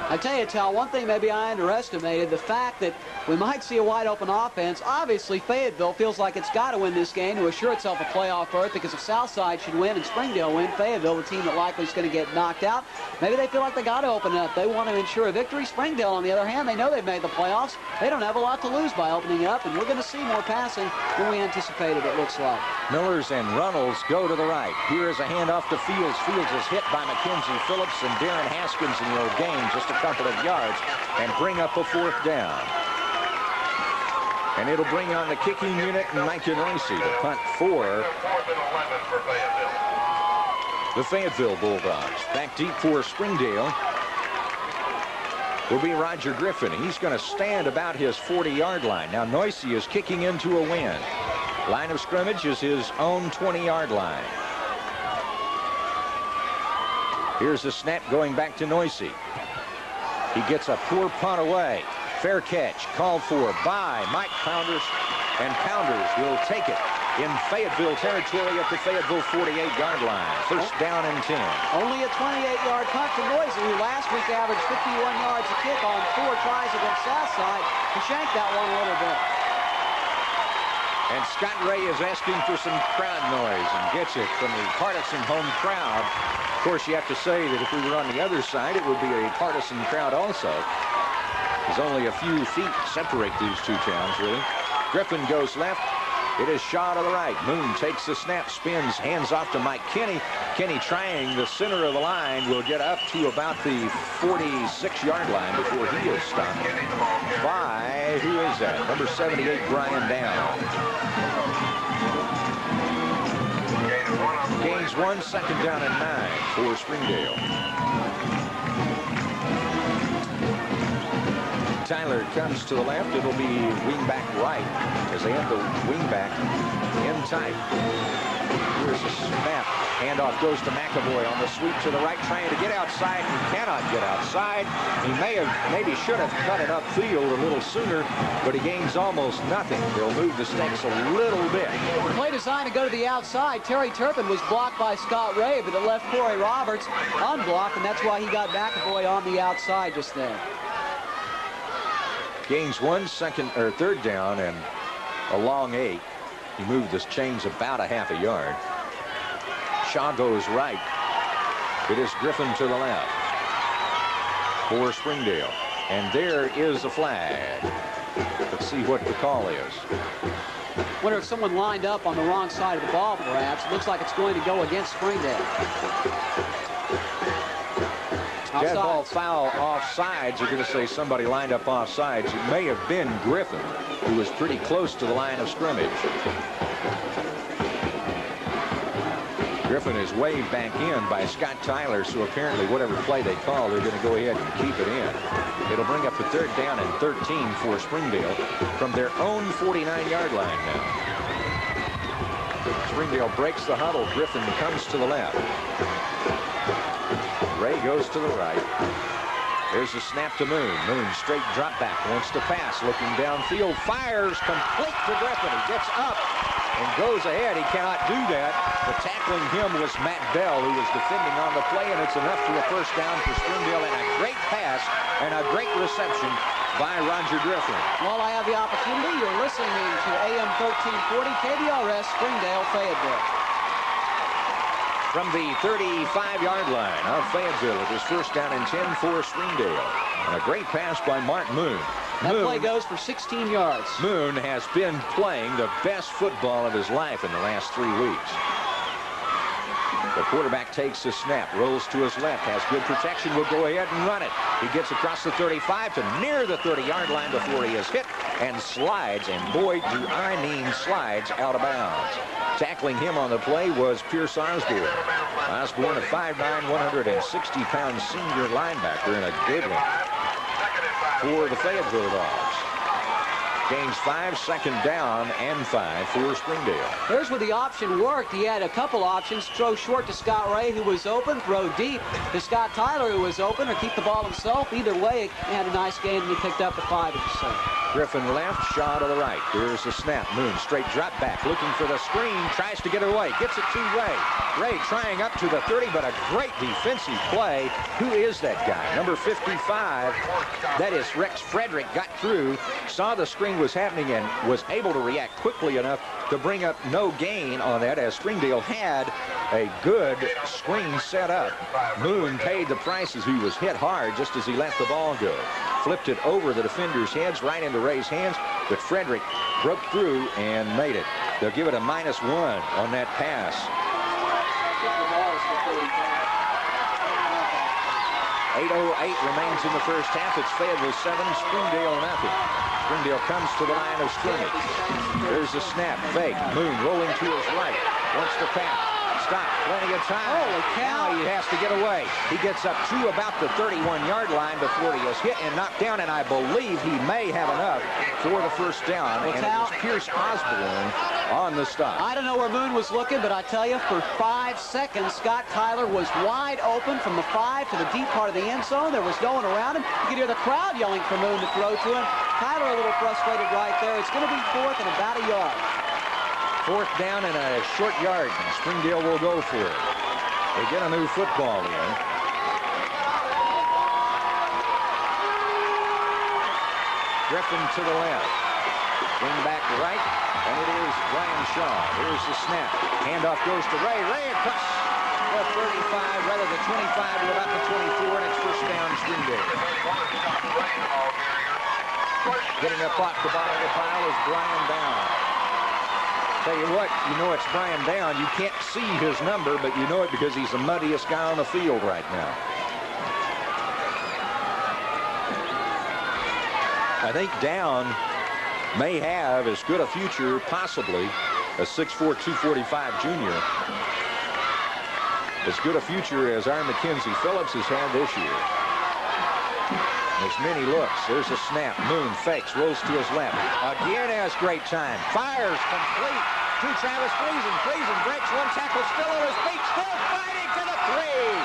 I tell you, Tal, one thing maybe I underestimated, the fact that we might see a wide open offense. Obviously, Fayetteville feels like it's got to win this game to assure itself a playoff berth, because if Southside should win and Springdale win, Fayetteville, the team that likely is going to get knocked out, maybe they feel like they got to open up. They want to ensure a victory. Springdale, on the other hand, they know they've made the playoffs. They don't have a lot to lose by opening up, and we're going to see more passing than we anticipated, it looks like. Millers and Runnels go to the right. Here is a handoff to Fields. Fields is hit by Mackenzie Phillips and Darren Haskins in the game, just a couple of yards, and bring up a 4th down. And it'll bring on the kicking unit and Mike Noisy to punt for the Fayetteville Bulldogs. Back deep for Springdale will be Roger Griffin. He's going to stand about his 40-yard line. Now Noisy is kicking into a win. Line of scrimmage is his own 20-yard line. Here's a snap going back to Noisy. He gets a poor punt away. Fair catch called for by Mike Pounders, and Pounders will take it in Fayetteville territory at the Fayetteville 48-yard line. 1st down and 10. Only a 28-yard punt to Noisy, who last week averaged 51 yards a kick on 4 tries against Southside. He shanked that one a little bit. And Scott Ray is asking for some crowd noise and gets it from the partisan home crowd. Of course, you have to say that if we were on the other side, it would be a partisan crowd also. There's only a few feet separate these two towns, really. Griffin goes left. It is Shaw to the right. Moon takes the snap, spins, hands off to Mike Kenny. Kenny trying the center of the line, will get up to about the 46-yard line before he is stopped by, who is that? Number 78, Brian Down. Gains 1, 2nd down and 9 for Springdale. Tyler comes to the left. It'll be wingback right as they have the wingback in tight. Here's a snap. Handoff goes to McAvoy on the sweep to the right, trying to get outside. He cannot get outside. He maybe should have cut it upfield a little sooner, but he gains almost nothing. They'll move the stakes a little bit. The play designed to go to the outside. Terry Turpin was blocked by Scott Ray, but it left Corey Roberts unblocked, and that's why he got McAvoy on the outside just then. Gains 1, 3rd down and a long 8. He moved the chains about a half a yard. Shaw goes right. It is Griffin to the left for Springdale. And there is a flag. Let's see what the call is. Wonder if someone lined up on the wrong side of the ball, perhaps. It looks like it's going to go against Springdale. Dead ball foul offsides. You're going to say somebody lined up offsides. It may have been Griffin, who was pretty close to the line of scrimmage. Griffin is waved back in by Scott Tyler, so apparently whatever play they call, they're going to go ahead and keep it in. It'll bring up a 3rd down and 13 for Springdale from their own 49-yard line now. Springdale breaks the huddle. Griffin comes to the left. Ray goes to the right. There's a snap to Moon. Moon straight drop back. Wants to pass. Looking downfield. Fires complete to Griffin. He gets up and goes ahead. He cannot do that. But tackling him was Matt Bell, who was defending on the play, and it's enough for a 1st down for Springdale, and a great pass and a great reception by Roger Griffin. While I have the opportunity, you're listening to AM 1340 KBRS Springdale, Fayetteville. From the 35-yard line of Fayetteville, it is 1st down and 10 for Springdale. And a great pass by Mark Moon. That play goes for 16 yards. Moon has been playing the best football of his life in the last 3 weeks. The quarterback takes the snap, rolls to his left, has good protection, will go ahead and run it. He gets across the 35 to near the 30-yard line before he is hit and slides, and boy, do I mean slides out of bounds. Tackling him on the play was Pierce Osborne. Osborne, a 5'9", 160-pound senior linebacker, and a good one for the Fayetteville Dogs. Gains 5, 2nd down and 5 for Springdale. Here's where the option worked. He had a couple options. Throw short to Scott Ray, who was open. Throw deep to Scott Tyler, who was open, or keep the ball himself. Either way, he had a nice game, and he picked up the 5 at the center. Griffin left, Shaw to the right. Here's the snap. Moon straight drop back, looking for the screen, tries to get it away, gets it to Ray. Ray trying up to the 30, but a great defensive play. Who is that guy? Number 55. That is Rex Frederick. Got through, saw the screen was happening, and was able to react quickly enough to bring up no gain on that, as Springdale had a good screen set up. Moon paid the price as he was hit hard just as he let the ball go. Flipped it over the defender's heads, right into Ray's hands, but Frederick broke through and made it. They'll give it a -1 on that pass. 8:08 remains in the 1st half. It's Fayetteville 7, Springdale 0. Springdale comes to the line of scrimmage. There's a snap, fake. Moon rolling to his right, wants to pass. Stop, plenty of time. Holy cow. Now he has to get away. He gets up to about the 31-yard line before he is hit and knocked down, and I believe he may have enough for the 1st down. And it was Pierce Osborne on the stop. I don't know where Moon was looking, but I tell you, for 5 seconds, Scott Tyler was wide open from the 5 to the deep part of the end zone. There was no one around him. You could hear the crowd yelling for Moon to throw to him. Tyler a little frustrated right there. It's going to be 4th and about a yard. 4th down and a short yard, and Springdale will go for it. They get a new football in. Griffin to the left. Wing back right, and it is Brian Shaw. Here's the snap. Handoff goes to Ray. Ray across the 35, rather the 25 to about the 24, and it's 1st down Springdale. Getting up off the bottom of the pile is Brian Down. Tell you what, you know it's Brian Down. You can't see his number, but you know it because he's the muddiest guy on the field right now. I think Down may have as good a future, possibly, a 6'4", 245 junior. As good a future as our Mackenzie Phillips has had this year. There's many looks. There's a snap. Moon fakes, rolls to his left. Again has great time. Fires complete to Travis Friesen. Friesen breaks one tackle, still on his feet, still fighting to the 3.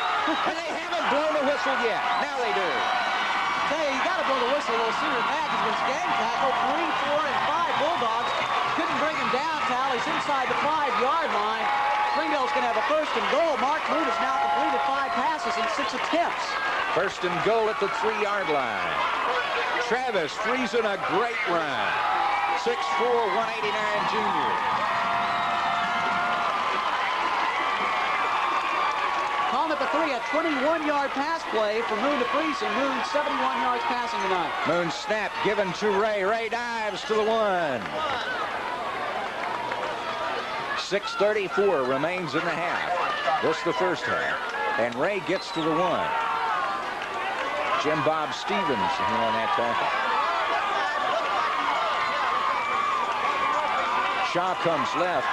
And they haven't blown the whistle yet. Now they do. Hey, you got to blow the whistle a little sooner than that, because it's game tackle. 3, 4, and 5 Bulldogs couldn't bring him down. Tallies inside the 5-yard line. Springdale's going to have a 1st and goal. Mark Moon has now completed 5 passes in 6 attempts. 1st and goal at the 3-yard line. Travis Friesen, a great run. 6'4", 189 junior. Calling at the 3, a 21-yard pass play from Moon to Friesen. Moon 71 yards passing tonight. Moon snap given to Ray. Ray dives to the 1. 6:34 remains in the half. This the first half. And Ray gets to the 1. Jim Bob Stevens here on that tackle. Shaw comes left.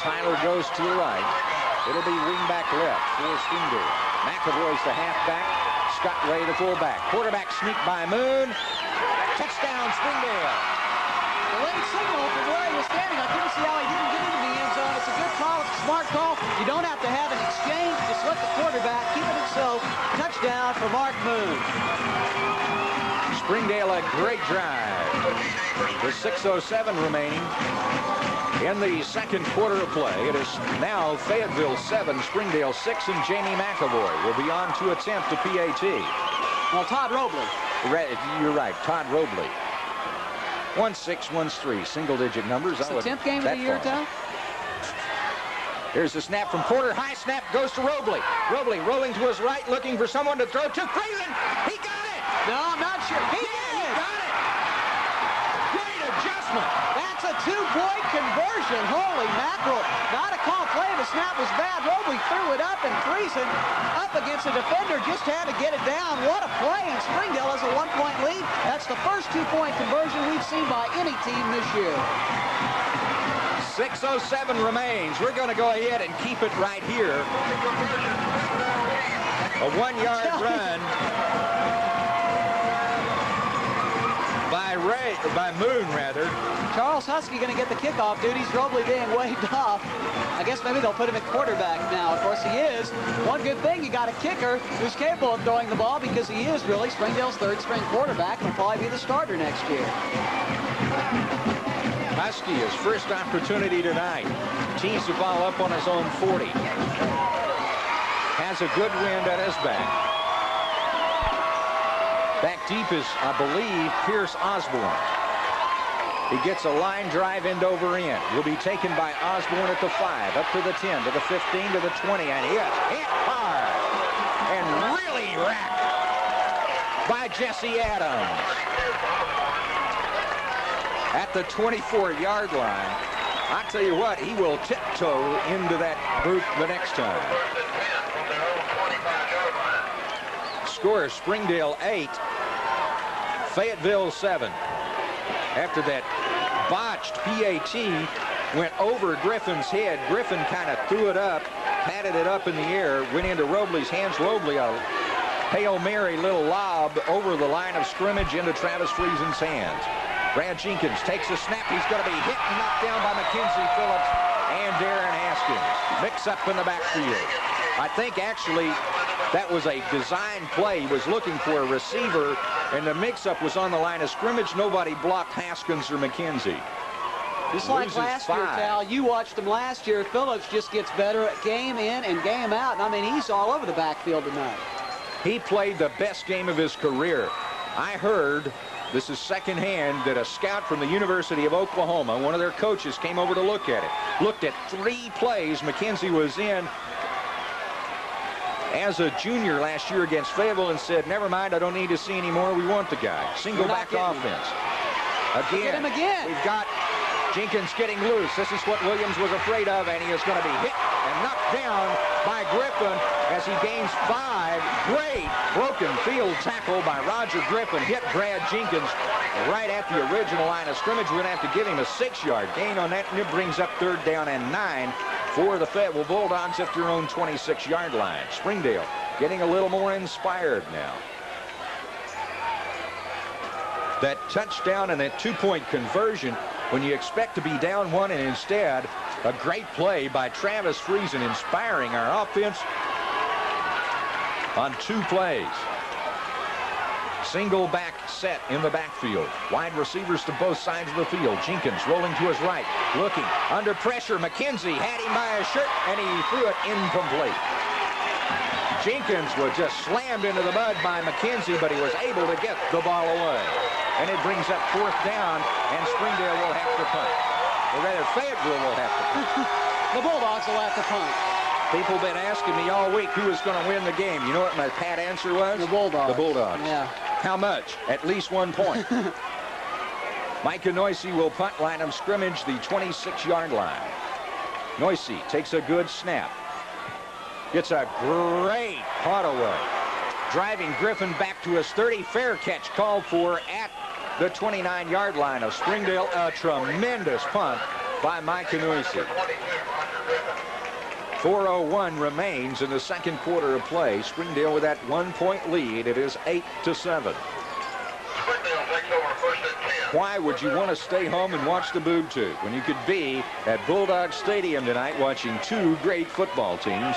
Tyler goes to the right. It'll be wingback left for Springdale. McAvoy's the halfback. Scott Ray the fullback. Quarterback sneak by Moon. Touchdown Springdale. The late signal from where he was standing. I couldn't see how he didn't get into the end zone. It's a good call. It's a smart call. You don't have to have an exchange. Just let the quarterback keep it himself. Touchdown for Mark Moon. Springdale a great drive. With 6:07 remaining in the second quarter of play. It is now Fayetteville 7, Springdale 6, and Jamie McAvoy will be on to attempt a PAT. Well, Todd Robley. You're right, Todd Robley. 1-6-1-3, single-digit numbers. It's the 10th game of the year, Tom. Here's the snap from Porter. High snap goes to Robley. Robley rolling to his right, looking for someone to throw to. Craven! He got it! No, I'm not sure. He did! He got it! Great adjustment! That's a two-point conversion. Holy mackerel. Not a call play. The snap was bad. Robley threw it up, and Friesen up against the defender just had to get it down. What a play, and Springdale has a 1-point lead. That's the first two-point conversion we've seen by any team this year. 6:07 remains. We're going to go ahead and keep it right here. A 1-yard run by Moon, rather. Charles Husky going to get the kickoff duties. Robley being waved off. I guess maybe they'll put him at quarterback now. Of course, he is. One good thing, you got a kicker who's capable of throwing the ball because he is really Springdale's third-string quarterback and will probably be the starter next year. Husky, his first opportunity tonight. Tees the ball up on his own 40. Has a good wind at his back. Back deep is, I believe, Pierce Osborne. He gets a line drive end over end. Will be taken by Osborne at the 5, up to the 10, to the 15, to the 20, and he is hit hard and really wrapped by Jesse Adams. At the 24-yard line, I tell you what, he will tiptoe into that group the next time. Score Springdale 8, Fayetteville 7. After that botched PAT went over Griffin's head, Griffin kind of threw it up, patted it up in the air, went into Robley's hands. Robley, a Hail Mary little lob over the line of scrimmage into Travis Friesen's hands. Brad Jenkins takes a snap. He's going to be hit and knocked down by Mackenzie Phillips and Darren Haskins. Mix up in the backfield. I think actually that was a design play. He was looking for a receiver, and the mix-up was on the line of scrimmage. Nobody blocked Haskins or McKenzie. Just like last year, Cal, you watched him last year. Phillips just gets better game in and game out. And I mean, he's all over the backfield tonight. He played the best game of his career. I heard, this is secondhand, that a scout from the University of Oklahoma, one of their coaches, came over to look at it. Looked at 3 plays McKenzie was in as a junior last year against Fayetteville and said, never mind, I don't need to see any more. We want the guy. Single back offense. Again, we've got Jenkins getting loose. This is what Williams was afraid of, and he is going to be hit and knocked down by Griffin as he gains 5. Great broken field tackle by Roger Griffin. Hit Brad Jenkins right at the original line of scrimmage. We're going to have to give him a 6-yard gain on that, and it brings up 3rd down and 9 for the Fayetteville Bulldogs at their own 26-yard line. Springdale getting a little more inspired now. That touchdown and that 2-point conversion, when you expect to be down 1, and instead a great play by Travis Friesen, inspiring our offense on 2 plays. Single back set in the backfield. Wide receivers to both sides of the field. Jenkins rolling to his right, looking under pressure. McKenzie had him by his shirt, and he threw it incomplete. Jenkins was just slammed into the mud by McKenzie, but he was able to get the ball away. And it brings up 4th down, and Springdale will have to punt. Or rather, Fayetteville will have to punt. The Bulldogs will have to punt. People have been asking me all week who was going to win the game. You know what my pat answer was? The Bulldogs. The Bulldogs. Yeah. How much? At least 1 point. Micah Noisy will punt, line of scrimmage, the 26-yard line. Noisy takes a good snap. Gets a great punt away. Driving Griffin back to his 30. Fair catch called for at the 29-yard line of Springdale. A tremendous punt by Micah Noisy. 4:01 remains in the second quarter of play. Springdale with that 1-point lead. It is 8-7. Why would you want to stay home and watch the boob tube when you could be at Bulldog Stadium tonight watching two great football teams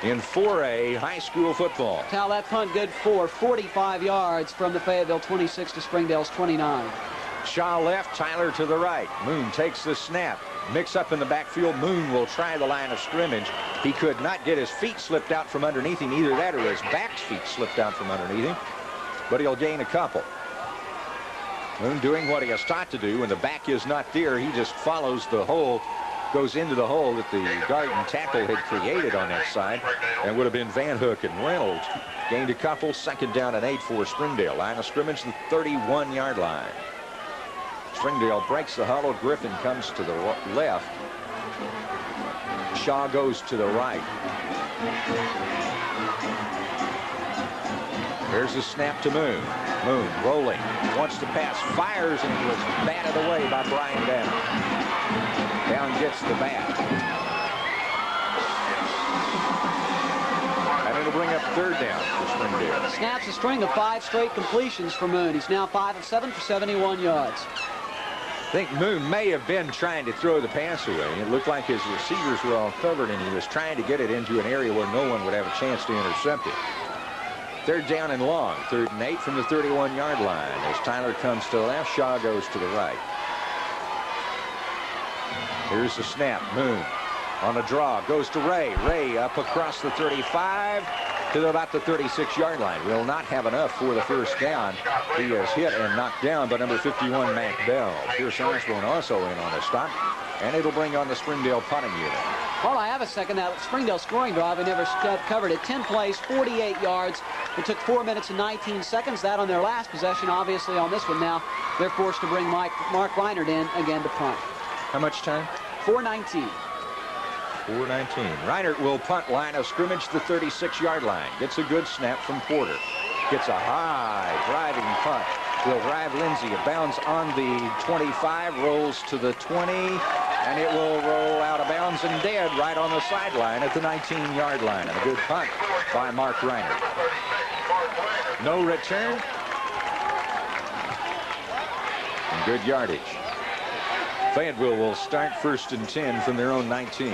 in 4A high school football? Cal, that punt good for 45 yards from the Fayetteville 26 to Springdale's 29. Shaw left, Tyler to the right. Moon takes the snap. Mix up in the backfield. Moon will try the line of scrimmage. He could not get his feet slipped out from underneath him. Either that or his back's feet slipped out from underneath him. But he'll gain a couple. Moon doing what he has taught to do. When the back is not there, he just follows the hole, goes into the hole that the guard and tackle had created on that side, and would have been Van Hook and Reynolds. Gained a couple. Second down and 8 for Springdale. Line of scrimmage, the 31-yard line. Springdale breaks the huddle. Griffin comes to the left. Shaw goes to the right. Here's the snap to Moon. Moon rolling. Wants to pass. Fires, and it was batted away by Brian Down. Down gets the bat. And it'll bring up third down for Springdale. Snaps a string of 5 straight completions for Moon. He's now 5 of 7 for 71 yards. I think Moon may have been trying to throw the pass away. It looked like his receivers were all covered, and he was trying to get it into an area where no one would have a chance to intercept it. Third down and long. 3rd and 8 from the 31-yard line. As Tyler comes to the left, Shaw goes to the right. Here's the snap. Moon on a draw. Goes to Ray. Ray up across the 35 to about the 36-yard line. Will not have enough for the first down. He is hit and knocked down by number 51, Mac Bell. Pierce Osborne also in on a stop. And it'll bring on the Springdale punting unit. Hold on, I have a second. That Springdale scoring drive, we never covered it. 10 plays, 48 yards. It took 4 minutes and 19 seconds. That on their last possession. Obviously on this one now, they're forced to bring Mark Reinert in again to punt. How much time? 4:19. 4:19. Reinert will punt, line of scrimmage, the 36-yard line. Gets a good snap from Porter. Gets a high driving punt. Will drive Lindsey. It bounds on the 25, rolls to the 20, and it will roll out of bounds and dead right on the sideline at the 19-yard line. And a good punt by Mark Reinert. No return. And good yardage. Fayetteville will start 1st and 10 from their own 19.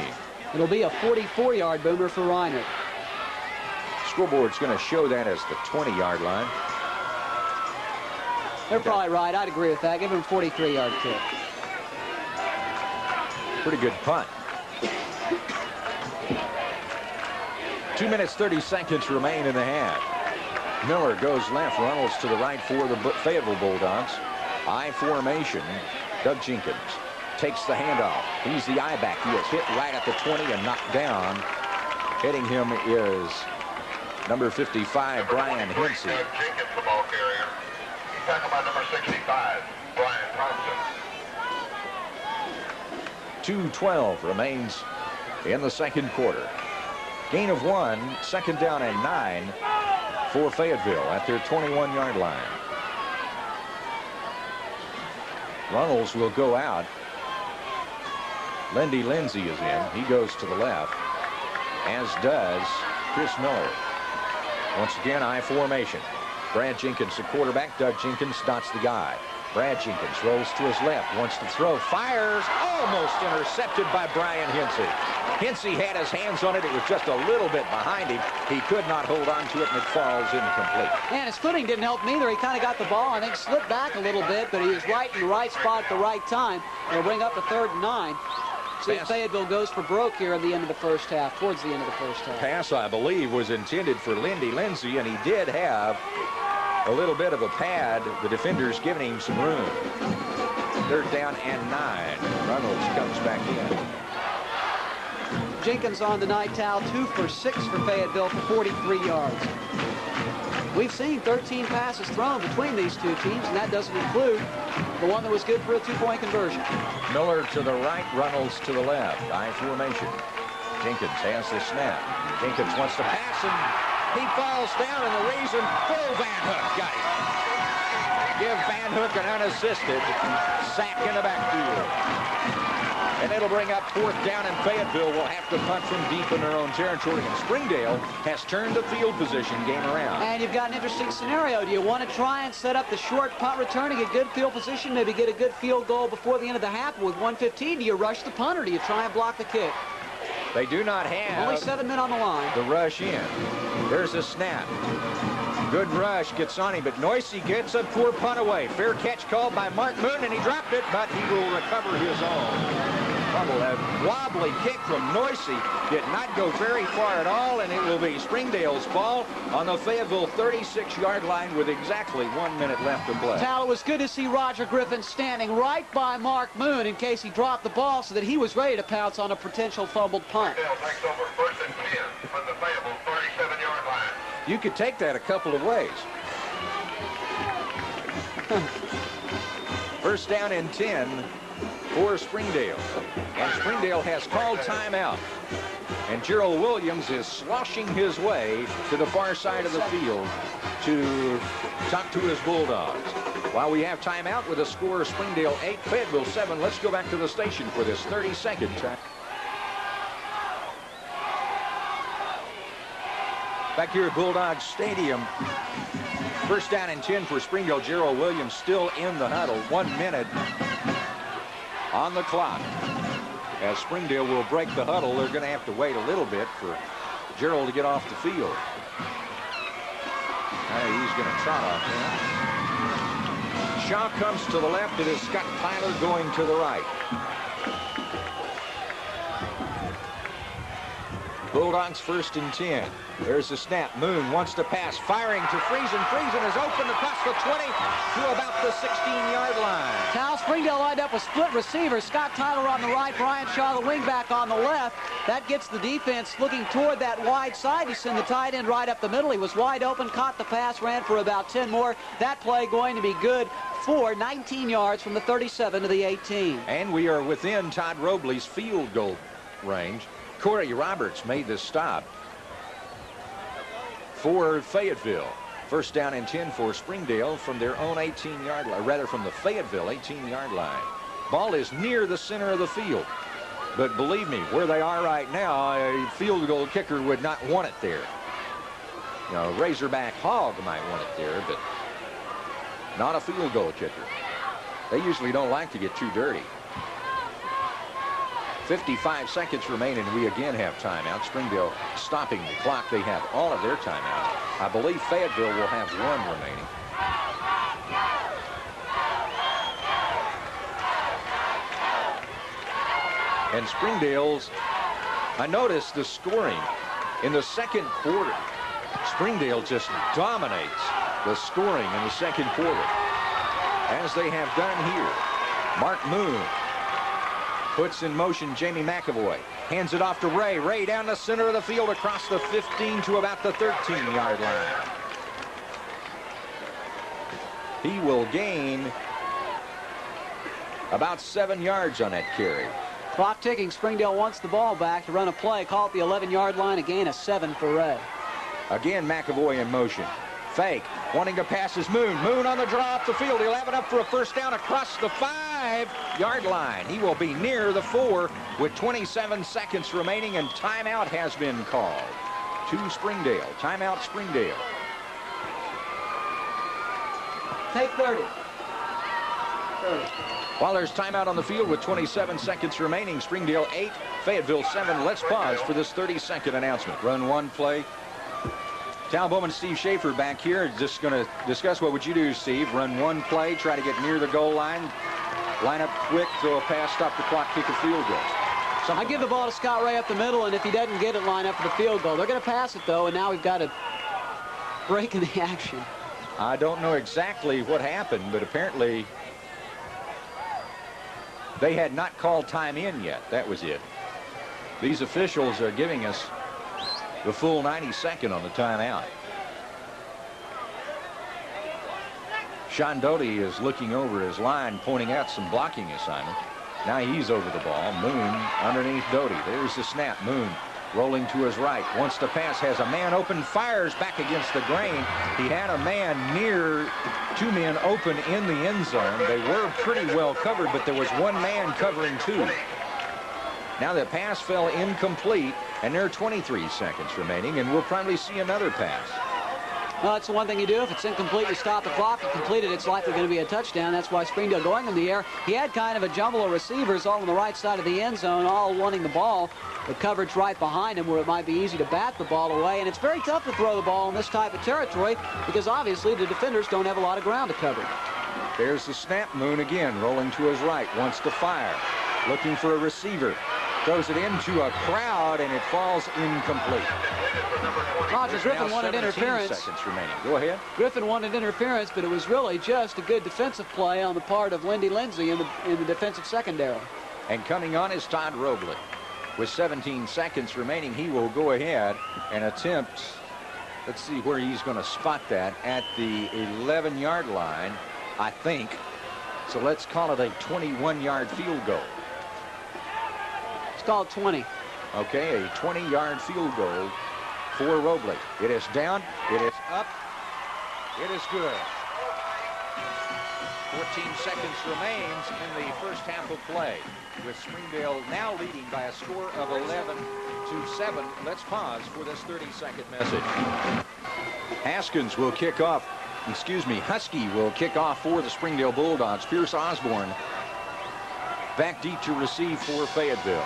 It'll be a 44-yard boomer for Reinert. Scoreboard's going to show that as the 20-yard line. They're probably right. I'd agree with that. Give him a 43-yard kick. Pretty good punt. 2 minutes, 30 seconds remain in the half. Miller goes left. Reynolds to the right for the Fayetteville Bulldogs. I formation. Doug Jenkins takes the handoff. He's the I back. He is hit right at the 20 and knocked down. Hitting him is number 55, Brian Hensey. Jenkins, the ball carrier. Tackled by number 65, Brian Thompson. 2:12 remains in the second quarter. Gain of 1, second down and 9 for Fayetteville at their 21-yard line. Reynolds will go out. Lindy Lindsey is in. He goes to the left, as does Chris Miller. Once again, I formation. Brad Jenkins, the quarterback. Doug Jenkins dots the guy. Brad Jenkins rolls to his left, wants to throw, fires, almost intercepted by Brian Hensey. Hensey had his hands on it. It was just a little bit behind him. He could not hold on to it, and it falls incomplete. And his footing didn't help him either. He kind of got the ball, I think, slipped back a little bit, but he was right in the right spot at the right time. It'll bring up a 3rd and 9. See if Fayetteville goes for broke here at the end of the first half, towards the end of the first half. Pass, I believe, was intended for Lindy Lindsey, and he did have a little bit of a pad. The defenders giving him some room. 3rd down and 9. Reynolds comes back in. Jenkins on the night, Tal, 2 for 6 for Fayetteville for 43 yards. We've seen 13 passes thrown between these two teams, and that doesn't include the one that was good for a two-point conversion. Miller to the right, Reynolds to the left. I formation. Jenkins has the snap. Jenkins wants to pass, and he falls down, and the reason Phil Van Hook got him. Give Van Hook an unassisted sack in the backfield. And it'll bring up 4th down, and Fayetteville will have to punt from deep in their own territory. And Springdale has turned the field position game around. And you've got an interesting scenario. Do you want to try and set up the short punt return to get good field position, maybe get a good field goal before the end of the half? With 1:15, do you rush the punt, or do you try and block the kick? They do not have only 7 men on the line. The rush in. There's a snap. Good rush gets on him, but Noisy gets a poor punt away. Fair catch called by Mark Moon, and he dropped it, but he will recover his own. A wobbly kick from Noisy did not go very far at all, and it will be Springdale's ball on the Fayetteville 36-yard line with exactly 1 minute left to play. Tal, it was good to see Roger Griffin standing right by Mark Moon in case he dropped the ball, so that he was ready to pounce on a potential fumbled punt. Springdale takes over 1st and 10 from the Fayetteville 37-yard line. You could take that a couple of ways. 1st down and 10 for Springdale. And Springdale has called timeout. And Gerald Williams is sloshing his way to the far side of the field to talk to his Bulldogs. While we have timeout with a score of Springdale 8, Fayetteville 7, let's go back to the station for this 30-second check. Back here at Bulldogs Stadium. 1st down and 10 for Springdale. Gerald Williams still in the huddle. 1 minute on the clock. As Springdale will break the huddle, they're going to have to wait a little bit for Gerald to get off the field. He's going to trot off now. Shaw comes to the left. It is Scott Tyler going to the right. Bulldogs 1st and 10. There's the snap. Moon wants to pass, firing to Friesen. Friesen is open across the 20 to about the 16-yard line. Cal, Springdale lined up with split receivers. Scott Tyler on the right, Brian Shaw, the wingback, on the left. That gets the defense looking toward that wide side. You send the tight end right up the middle. He was wide open, caught the pass, ran for about 10 more. That play going to be good for 19 yards from the 37 to the 18. And we are within Todd Robley's field goal range. Corey Roberts made the stop for Fayetteville. 1st down and 10 for Springdale from their own 18-yard line, rather from the Fayetteville 18-yard line. Ball is near the center of the field. But believe me, where they are right now, a field goal kicker would not want it there. You know, Razorback Hog might want it there, but not a field goal kicker. They usually don't like to get too dirty. 55 seconds remain, and we again have timeout. Springdale stopping the clock. They have all of their timeouts. I believe Fayetteville will have 1 remaining. And Springdale's, I noticed the scoring in the 2nd quarter. Springdale just dominates the scoring in the 2nd quarter, as they have done here. Mark Moon puts in motion Jamie McAvoy. Hands it off to Ray. Ray down the center of the field across the 15 to about the 13-yard line. He will gain about 7 yards on that carry. Clock ticking. Springdale wants the ball back to run a play. Call it the 11-yard line. A gain of 7 for Ray. Again, McAvoy in motion. Fake, wanting to pass his Moon. Moon on the draw up the field. He'll have it up for a 1st down across the 5-yard line. He will be near the 4 with 27 seconds remaining, and timeout has been called to Springdale. Timeout, Springdale. Take 30. While there's timeout on the field with 27 seconds remaining, Springdale 8, Fayetteville 7. Let's pause for this 30-second announcement. Run 1 play. Tal Bowman, Steve Schaefer back here. Just going to discuss what would you do, Steve. Run 1 play, try to get near the goal line, line up quick, throw a pass, stop the clock, kick a field goal. I give the ball to Scott Ray up the middle, and if he doesn't get it, line up for the field goal. They're going to pass it, though, and now we've got a break in the action. I don't know exactly what happened, but apparently they had not called time in yet. That was it. These officials are giving us the full 90-second on the timeout. Sean Doty is looking over his line, pointing out some blocking assignment. Now he's over the ball. Moon underneath Doty. There's the snap. Moon rolling to his right. Wants to pass. Has a man open. Fires back against the grain. He had a man near, 2 men open in the end zone. They were pretty well covered, but there was 1 man covering 2. Now the pass fell incomplete, and there are 23 seconds remaining, and we'll probably see another pass. Well, that's the one thing you do. If it's incomplete, you stop the clock. If completed, it's likely going to be a touchdown. That's why Springdale going in the air. He had kind of a jumble of receivers all on the right side of the end zone, all wanting the ball. The coverage right behind him where it might be easy to bat the ball away. And it's very tough to throw the ball in this type of territory because obviously the defenders don't have a lot of ground to cover. There's the snap. Moon again rolling to his right. Wants to fire. Looking for a receiver. Throws it into a crowd, and it falls incomplete. Roger, Griffin wanted interference. Seconds remaining. Go ahead. Griffin wanted interference, but it was really just a good defensive play on the part of Lindy Lindsay in the defensive secondary. And coming on is Todd Robley. With 17 seconds remaining, he will go ahead and attempt, let's see where he's going to spot that, at the 11-yard line, I think. So let's call it a 21-yard field goal. Called 20. Okay, a 20-yard field goal for Robley. It is down. It is up. It is good. 14 seconds remains in the first half of play, with Springdale now leading by a score of 11-7. Let's pause for this 30-second message. Haskins will kick off. Husky will kick off for the Springdale Bulldogs. Pierce Osborne back deep to receive for Fayetteville.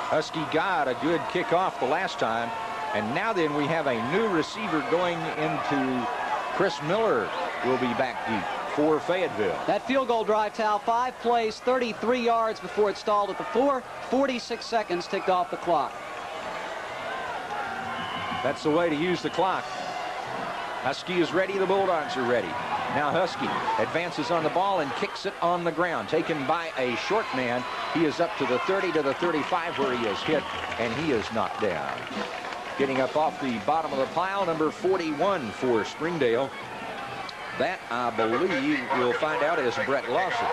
Husky got a good kickoff the last time, and now then we have a new receiver going into. Chris Miller will be back deep for Fayetteville. That field goal drive, Tal, 5 plays, 33 yards before it stalled at the 4. 46 seconds ticked off the clock. That's the way to use the clock. Husky is ready. The Bulldogs are ready. Now Husky advances on the ball and kicks it on the ground. Taken by a short man. He is up to the 30 to the 35 where he is hit, and he is knocked down. Getting up off the bottom of the pile, number 41 for Springdale. That, I believe, we'll find out, is Brett Lawson.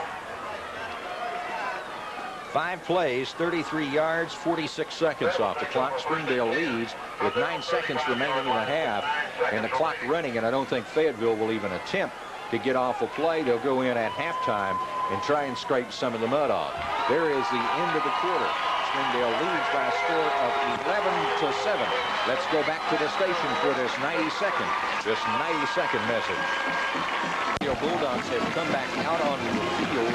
5 plays, 33 yards, 46 seconds off the clock. Springdale leads with 9 seconds remaining in the half, and the clock running, and I don't think Fayetteville will even attempt to get off a play. They'll go in at halftime and try and scrape some of the mud off. There is the end of the quarter. Springdale leads by a score of 11-7. Let's go back to the station for this 90-second message. The Bulldogs have come back out on the field.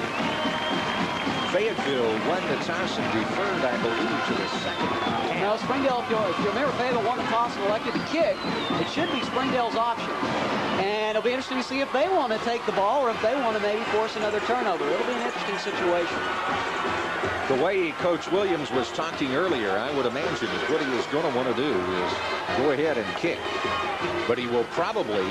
Fayetteville won the toss and deferred, I believe, to the second half. Now, Springdale, if you remember, Fayetteville won the toss and elected to kick. It should be Springdale's option. And it'll be interesting to see if they want to take the ball or if they want to maybe force another turnover. It'll be an interesting situation. The way Coach Williams was talking earlier, I would imagine what he is going to want to do is go ahead and kick. But he will probably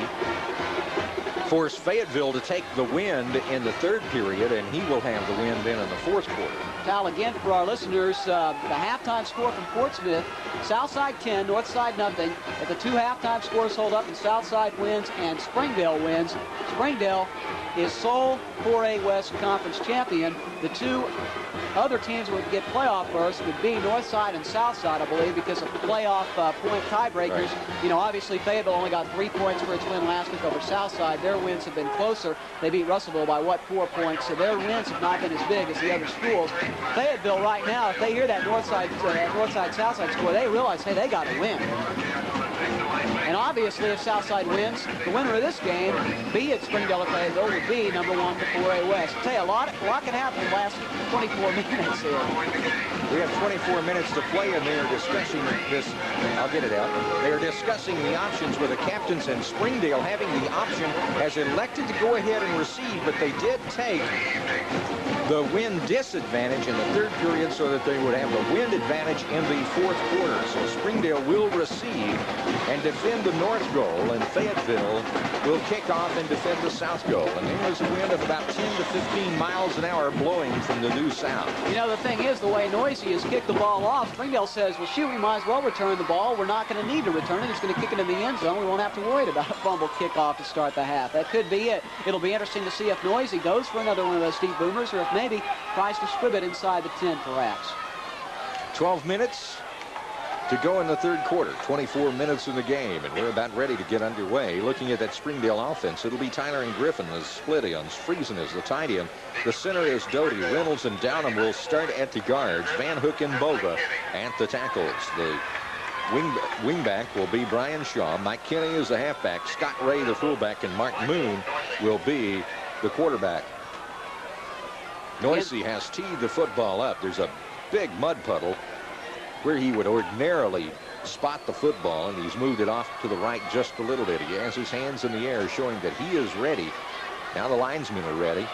force Fayetteville to take the wind in the 3rd period, and he will have the wind then in the 4th quarter. Tal, again, for our listeners, the halftime score from Portsmouth, Southside 10, Northside nothing. If the 2 halftime scores hold up and Southside wins and Springdale wins, Springdale is sole 4A West Conference champion. The 2 other teams would get playoff berths would be Northside and Southside, I believe, because of the playoff point tiebreakers. Right. You know, obviously Fayetteville only got 3 points for its win last week over Southside. Their wins have been closer. They beat Russellville by, 4 points? So their wins have not been as big as the other schools. Fayetteville right now, if they hear that Northside-Southside score, they realize, hey, they got to win. And obviously, if Southside wins, the winner of this game, be it Springdale or Fayetteville, would be number 1 to 4A West. I'll tell you, a lot can happen in the last 24 minutes here. We have 24 minutes to play, and they are discussing this. I'll get it out. They are discussing the options with the captains, and Springdale, having the option, has elected to go ahead and receive, but they did take the wind disadvantage in the third period so that they would have the wind advantage in the fourth quarter. So Springdale will receive and defend the north goal, and Fayetteville will kick off and defend the south goal. And there's a wind of about 10 to 15 miles an hour blowing from the due south. You know, the thing is, the way Noisy has kicked the ball off, Springdale says, well, shoot, we might as well return the ball. We're not going to need to return it. It's going to kick it in the end zone. We won't have to worry about a fumble kickoff to start the half. That could be it. It'll be interesting to see if Noisy goes for another one of those deep boomers, or if maybe tries to strip it inside the 10, perhaps. 12 minutes to go in the third quarter. 24 minutes in the game, and we're about ready to get underway. Looking at that Springdale offense, it'll be Tyler and Griffin, the split ends. Friesen is the tight end. The center is Doty. Reynolds and Downham will start at the guards. Van Hook and Bova at the tackles. The wingback will be Brian Shaw. Mike Kinney is the halfback. Scott Ray, the fullback, and Mark Moon will be the quarterback. Noisy has teed the football up. There's a big mud puddle where he would ordinarily spot the football, and he's moved it off to the right just a little bit. He has his hands in the air, showing that he is ready. Now the linesmen are ready.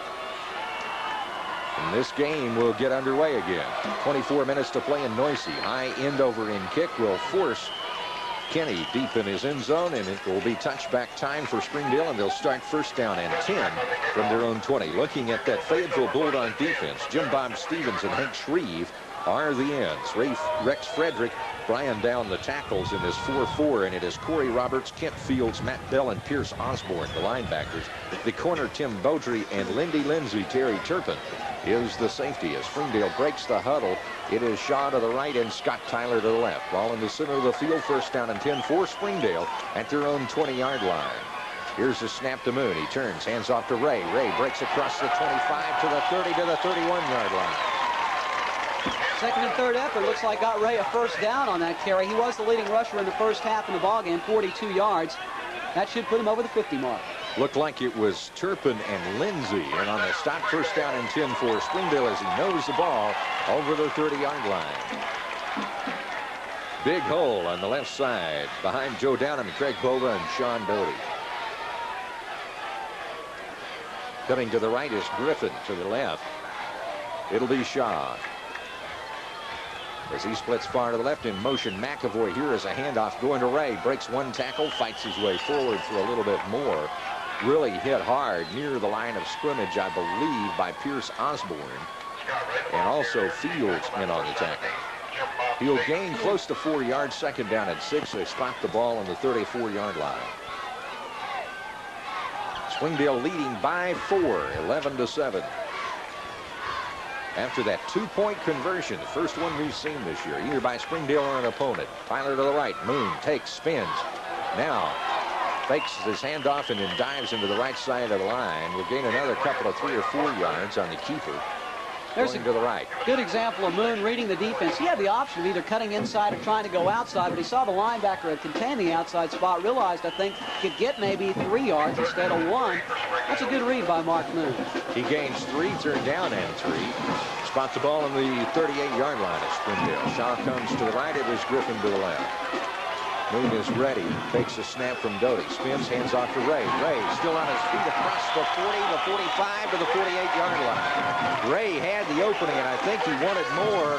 And this game will get underway again. 24 minutes to play in Noisy. High end over in kick will force Kenny deep in his end zone, and it will be touchback time for Springdale, and they'll start first down and 10 from their own 20. Looking at that Fayetteville Bulldog defense, Jim Bob Stevens and Hank Shreve are the ends. Rex Frederick, Brian Down the tackles in this 4-4, and it is Corey Roberts, Kent Fields, Matt Bell, and Pierce Osborne, the linebackers. The corner, Tim Beaudry, and Lindy Lindsay. Terry Turpin is the safety as Springdale breaks the huddle. It is Shaw to the right and Scott Tyler to the left. Ball in the center of the field, first down and 10 for Springdale at their own 20-yard line. Here's the snap to Moon. He turns, hands off to Ray. Ray breaks across the 25 to the 30 to the 31-yard line. Second and third effort looks like got Ray a first down on that carry. He was the leading rusher in the first half in the ballgame, 42 yards. That should put him over the 50 mark. Looked like it was Turpin and Lindsay, and on the stop, first down and 10 for Springdale as he knows the ball over the 30-yard line. Big hole on the left side behind Joe Downham, Craig Bova, and Sean Doty. Coming to the right is Griffin. To the left, it'll be Shaw. As he splits far to the left in motion, McAvoy here is a handoff going to Ray. Breaks one tackle, fights his way forward for a little bit more. Really hit hard near the line of scrimmage, I believe, by Pierce Osborne. And also Fields in on the tackle. He'll gain close to 4 yards, second down and 6. They spot the ball on the 34-yard line. Springdale leading by 4, 11-7. After that two-point conversion, the first one we've seen this year, either by Springdale or an opponent. Tyler to the right. Moon takes, spins. Now fakes his handoff and then dives into the right side of the line. We'll gain another couple of 3 or 4 yards on the keeper. There's going to the right. Good example of Moon reading the defense. He had the option of either cutting inside or trying to go outside, but he saw the linebacker had contained the outside spot, realized, I think, could get maybe 3 yards instead of 1. That's a good read by Mark Moon. He gains 3, third down and 3. Spots the ball on the 38-yard line of Springdale. Shaw comes to the right. It was Griffin to the left. Moon is ready. Takes a snap from Doty. Spins, hands off to Ray. Ray still on his feet across the 40, the 45 to the 48-yard line. Ray had the opening, and I think he wanted more,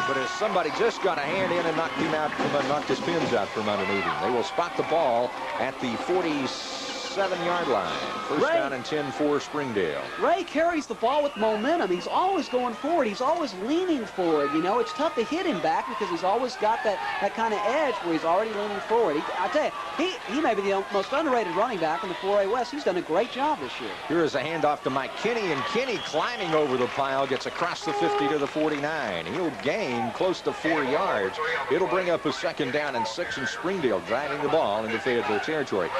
but as somebody just got a hand in and knocked him out, knocked his pins out from underneath him. They will spot the ball at the 47-yard line. First down and 10 for Springdale. Ray carries the ball with momentum. He's always going forward. He's always leaning forward. You know, it's tough to hit him back because he's always got that kind of edge where he's already leaning forward. I tell you, he may be the most underrated running back in the 4A West. He's done a great job this year. Here is a handoff to Mike Kinney, and Kinney climbing over the pile gets across the 50 to the 49. He'll gain close to 4 yards. It'll bring up a second down and 6, and Springdale driving the ball into Fayetteville territory.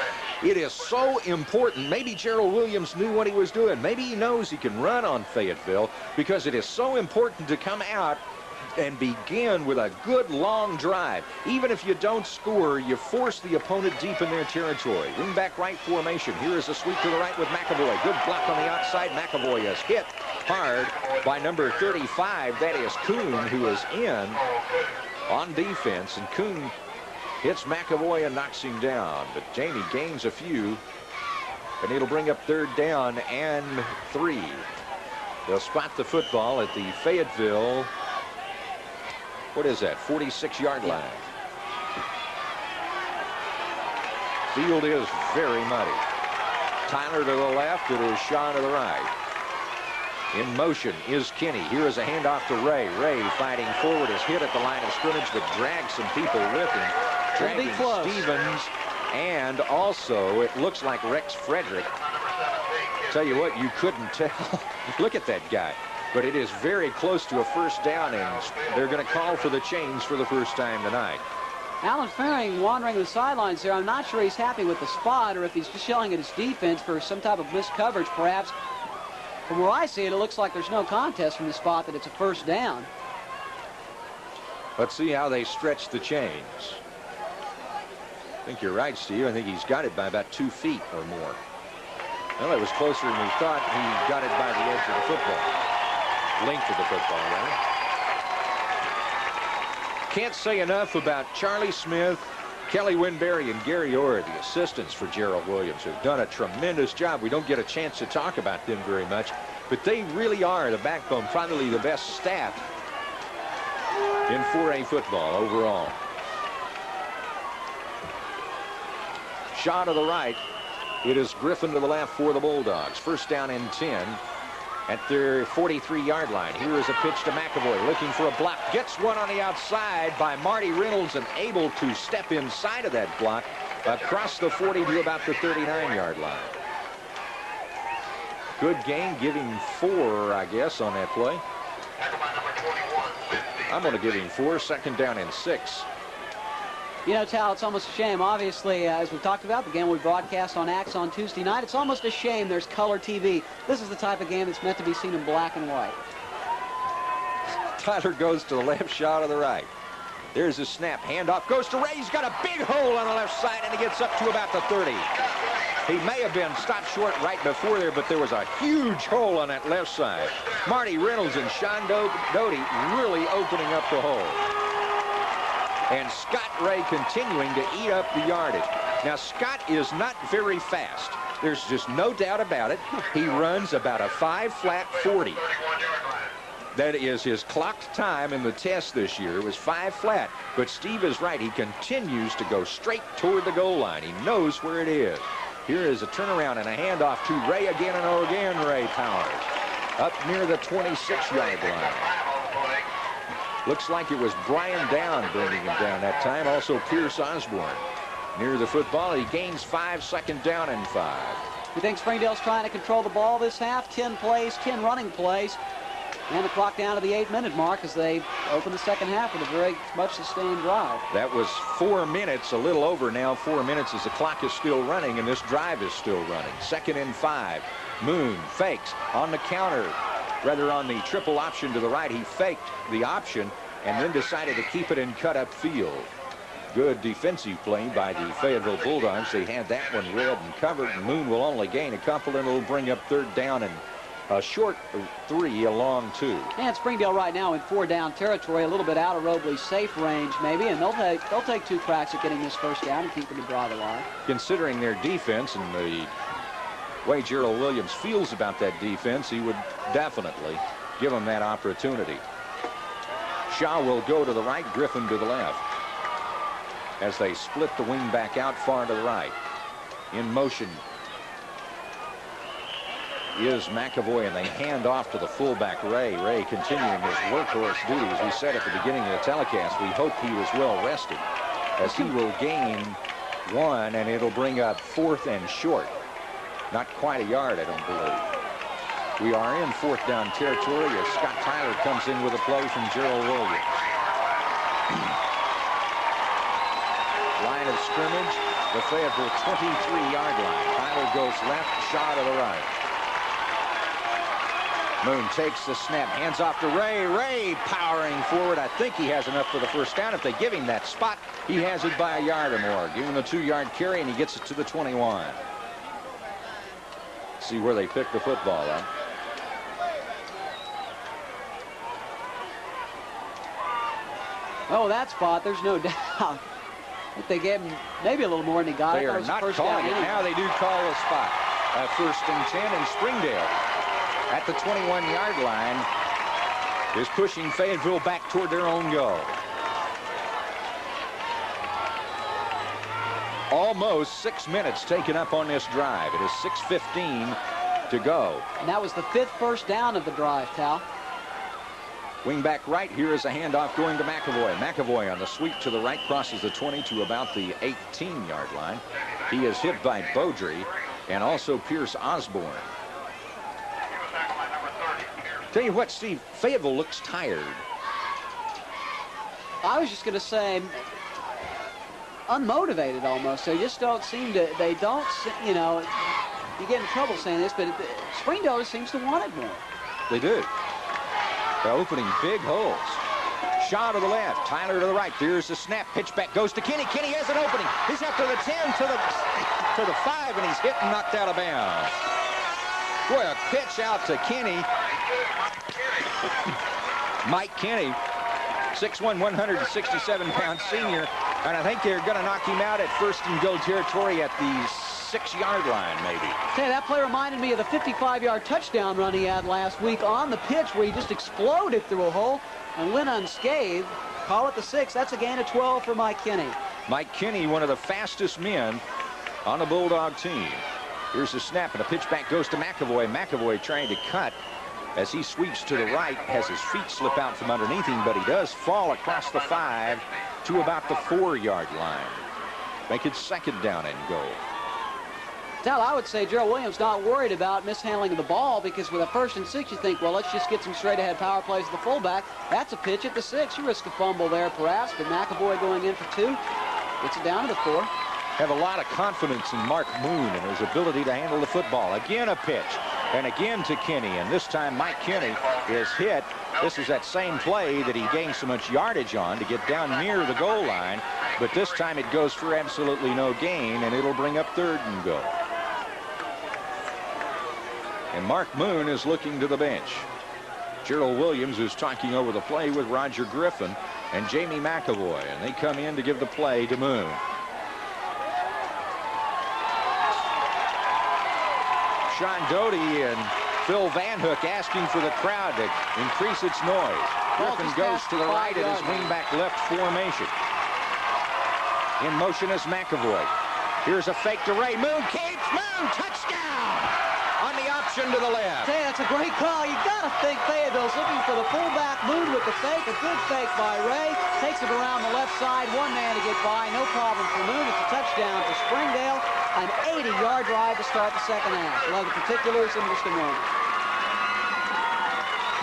It is so important. Maybe Gerald Williams knew what he was doing. Maybe he knows he can run on Fayetteville, because it is so important to come out and begin with a good long drive. Even if you don't score, you force the opponent deep in their territory. Wing back right formation. Here is a sweep to the right with McAvoy. Good block on the outside. McAvoy is hit hard by number 35. That is Kuhn, who is in on defense. And Kuhn hits McAvoy and knocks him down. But Jamie gains a few, and it'll bring up third down and 3. They'll spot the football at the Fayetteville, what is that, 46-yard line. Field is very muddy. Tyler to the left. It is Shaw to the right. In motion is Kinney. Here is a handoff to Ray. Ray fighting forward, is hit at the line of scrimmage, but drags some people with him. Dragging Stevens, and also it looks like Rex Frederick. Tell you what, you couldn't tell. Look at that guy. But it is very close to a first down, and they're going to call for the change for the first time tonight. Alan Faring wandering the sidelines there. I'm not sure he's happy with the spot, or if he's just yelling at his defense for some type of missed coverage, perhaps. From where I see it, it looks like there's no contest from the spot, that it's a first down. Let's see how they stretch the chains. I think you're right, Steve. I think he's got it by about 2 feet or more. Well, it was closer than we thought. He got it by the edge of the football. Length of the football, rather. Can't say enough about Charlie Smith, Kelly Winberry, and Gary Orr, the assistants for Gerald Williams, who've done a tremendous job. We don't get a chance to talk about them very much, but they really are the backbone, probably the best staff in 4A football overall. Shaw to the right. It is Griffin to the left for the Bulldogs. First down and 10 at their 43-yard line. Here is a pitch to McAvoy, looking for a block. Gets one on the outside by Marty Reynolds, and able to step inside of that block across the 40 to about the 39-yard line. Good gain, giving 4, I guess, on that play. I'm going to give him 4. Second down and 6. You know, Tal, it's almost a shame. Obviously, as we talked about, the game we broadcast on Axe on Tuesday night, it's almost a shame there's color TV. This is the type of game that's meant to be seen in black and white. Tyler goes to the left, Shaw to the right. There's a snap. Handoff goes to Ray. He's got a big hole on the left side, and he gets up to about the 30. He may have been stopped short right before there, but there was a huge hole on that left side. Marty Reynolds and Sean Doty really opening up the hole. And Scott Ray continuing to eat up the yardage. Now, Scott is not very fast. There's just no doubt about it. He runs about a 5-flat 40. That is his clocked time in the test this year. It was 5-flat. But Steve is right. He continues to go straight toward the goal line. He knows where it is. Here is a turnaround and a handoff to Ray again, and again Ray powers up near the 26-yard line. Looks like it was Brian Down bringing him down that time. Also Pierce Osborne near the football. He gains 5, second down and 5. You think Springdale's trying to control the ball this half? 10 plays, 10 running plays. And the clock down to the 8-minute mark as they open the second half with a very much sustained drive. That was 4 minutes, a little over now. 4 minutes as the clock is still running, and this drive is still running. Second and 5. Moon fakes on the counter. Rather, on the triple option to the right, he faked the option and then decided to keep it and cut up field. Good defensive play by the Fayetteville Bulldogs. They had that one read and covered, and Moon will only gain a couple, and it'll bring up third down and a short 3, a long 2. And Springdale right now in 4-down territory, a little bit out of Robley's safe range maybe, and they'll take 2 cracks at getting this first down and keeping the drive alive. Considering their defense and the way Gerald Williams feels about that defense, he would definitely give them that opportunity. Shaw will go to the right, Griffin to the left as they split the wing back out far to the right. In motion is McAvoy, and they hand off to the fullback Ray. Ray continuing his workhorse duty. As we said at the beginning of the telecast, we hope he was well rested, as he will gain 1, and it'll bring up 4th and short. Not quite a yard, I don't believe. We are in 4th down territory as Scott Tyler comes in with a play from Gerald Williams. Line of scrimmage, the Fayetteville 23-yard line. Tyler goes left, Shaw to the right. Moon takes the snap, hands off to Ray. Ray powering forward. I think he has enough for the first down. If they give him that spot, he has it by a yard or more. Give him a 2-yard carry, and he gets it to the 21. See where they pick the football up. Oh, that spot, there's no doubt. If they gave him maybe a little more than he got. They are not calling it now. They do call a spot. First and 10 in Springdale. at the 21-yard line is pushing Fayetteville back toward their own goal. Almost 6 minutes taken up on this drive. It is 6:15 to go. And that was the 5th first down of the drive, Tal. Wing back right, here is a handoff going to McAvoy. McAvoy on the sweep to the right, crosses the 20 to about the 18-yard line. He is hit by Beaudry and also Pierce Osborne. Tell you what, Steve, Fayetteville looks tired. I was just going to say, unmotivated almost. They just don't seem to, you know, you get in trouble saying this, but Springdale seems to want it more. They do. They're opening big holes. Shaw to the left, Tyler to the right. There's the snap. Pitch back goes to Kenny. Kenny has an opening. He's up to the 10, to the 5, and he's hit and knocked out of bounds. Boy, a pitch out to Kenny. Mike Kenny, 6'1", 167-pound senior, and I think they're going to knock him out at first and goal territory at the 6-yard line, maybe. Hey, that play reminded me of the 55-yard touchdown run he had last week on the pitch where he just exploded through a hole and went unscathed. Call it the 6. That's a gain of 12 for Mike Kenny. Mike Kenny, one of the fastest men on the Bulldog team. Here's the snap, and a pitch back goes to McAvoy. McAvoy trying to cut as he sweeps to the right, has his feet slip out from underneath him, but he does fall across the 5 to about the 4-yard line. Make it 2nd down and goal. Now, I would say Gerald Williams not worried about mishandling of the ball, because with a 1st and 6, you think, well, let's just get some straight-ahead power plays to the fullback. That's a pitch at the 6. You risk a fumble there, perhaps, but McAvoy going in for 2. Gets it down to the 4. Have a lot of confidence in Mark Moon and his ability to handle the football. Again, a pitch, and again to Kenny, and this time Mike Kenny is hit. This is that same play that he gained so much yardage on to get down near the goal line, but this time it goes for absolutely no gain, and it'll bring up 3rd and goal. And Mark Moon is looking to the bench. Gerald Williams is talking over the play with Roger Griffin and Jamie McAvoy, and they come in to give the play to Moon. Sean Doty and Phil Van Hook asking for the crowd to increase its noise. Griffin goes to the right in his wingback left formation. In motion is McAvoy. Here's a fake to Ray. Moon keeps. Moon, touchdown! On the option to the left. Hey, that's a great call. You got to think Fayetteville's looking for the fullback. Moon with the fake. A good fake by Ray. Takes it around the left side. One man to get by. No problem for Moon. It's a touchdown for Springdale. An 80-yard drive to start the 2nd half. We'll have the particulars in just a moment.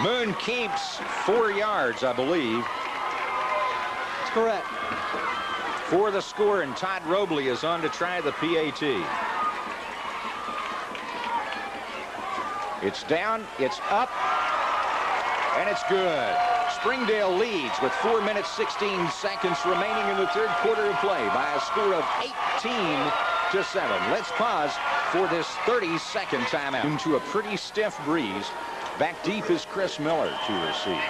Moon keeps 4 yards, I believe. That's correct. For the score, and Todd Robley is on to try the PAT. It's down, it's up, and it's good. Springdale leads with 4 minutes, 16 seconds remaining in the 3rd quarter of play by a score of 18-7. Let's pause for this 30-second timeout. Into a pretty stiff breeze. Back deep is Chris Miller to receive.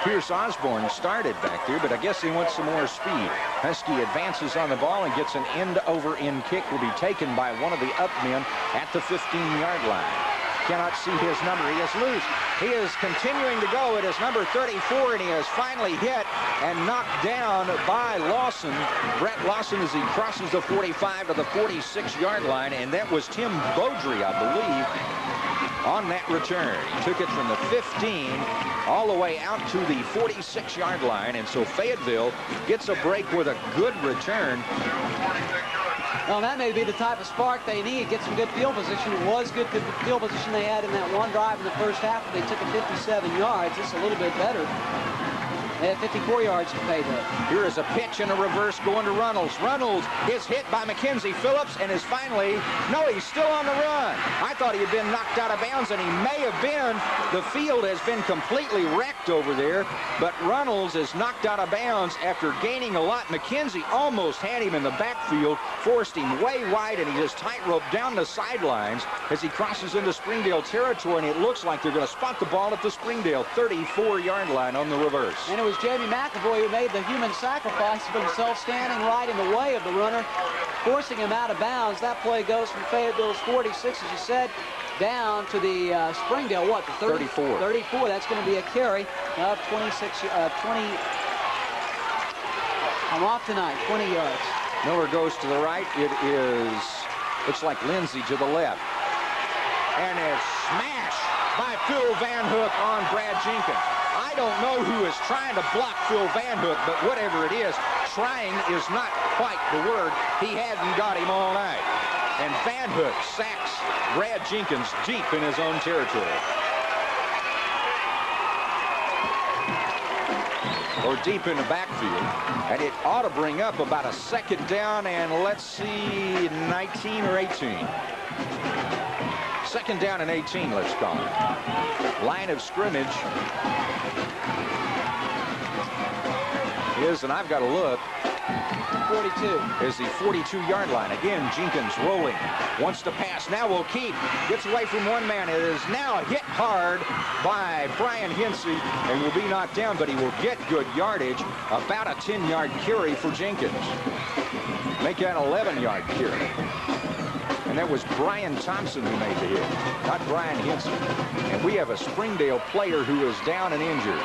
Pierce Osborne started back there, but I guess he wants some more speed. Husky advances on the ball and gets an end-over-end kick. Will be taken by one of the up men at the 15-yard line. Cannot see his number. He is loose. He is continuing to go. It is number 34, and he is finally hit and knocked down by Lawson. Brett Lawson as he crosses the 45 to the 46-yard line, and that was Tim Beaudry, I believe, on that return. He took it from the 15 all the way out to the 46-yard line, and so Fayetteville gets a break with a good return. Well, that may be the type of spark they need. Get some good field position. It was good field position they had in that one drive in the first half. They took it 57 yards. It's a little bit better. They had 54 yards to pay though. Here is a pitch and a reverse going to Runnels. Runnels is hit by Mackenzie Phillips and is finally, no, he's still on the run. I thought he had been knocked out of bounds, and he may have been. The field has been completely wrecked over there, but Runnels is knocked out of bounds after gaining a lot. Mackenzie almost had him in the backfield, forced him way wide, and he just tightrope down the sidelines as he crosses into Springdale territory, and it looks like they're going to spot the ball at the Springdale 34-yard line on the reverse. And it was was Jamie McAvoy who made the human sacrifice of himself, standing right in the way of the runner, forcing him out of bounds. That play goes from Fayetteville's 46, as you said, down to the Springdale, what, the 34. 34. That's going to be a carry of 20. I'm off tonight, 20 yards. Miller goes to the right. Looks like Lindsey to the left. And a smash by Phil Van Hook on Brad Jenkins. I don't know who is trying to block Phil Van Hook, but whatever it is, trying is not quite the word. He hadn't got him all night. And Van Hook sacks Brad Jenkins deep in his own territory. Or deep in the backfield. And it ought to bring up about a second down and let's see, 19 or 18. Second down and 18, let's call it. Line of scrimmage is, and I've got to look, 42. is the 42-yard line. Again, Jenkins rolling. Wants to pass. Now will keep. Gets away from one man. It is now hit hard by Brian Hinsey and will be knocked down, but he will get good yardage. About a 10-yard carry for Jenkins. Make that an 11-yard carry. And that was Brian Thompson who made the hit, not Brian Hinsey. And we have a Springdale player who is down and injured.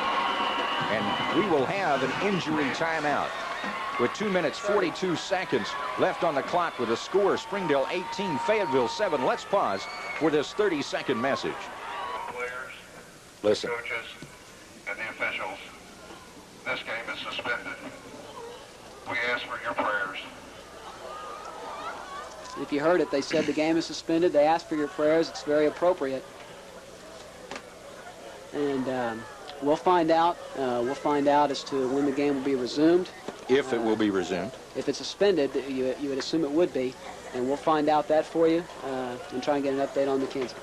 And we will have an injury timeout with 2 minutes 42 seconds left on the clock with a score Springdale 18, Fayetteville 7. Let's pause for this 30-second message. Players, Listen. coaches, and the officials, this game is suspended. We ask for your prayers. If you heard it, they said the game is suspended. They asked for your prayers. It's very appropriate. And we'll find out. We'll find out as to when the game will be resumed. If it will be resumed. If it's suspended, you would assume it would be. And we'll find out that for you and try and get an update on the Mackenzie.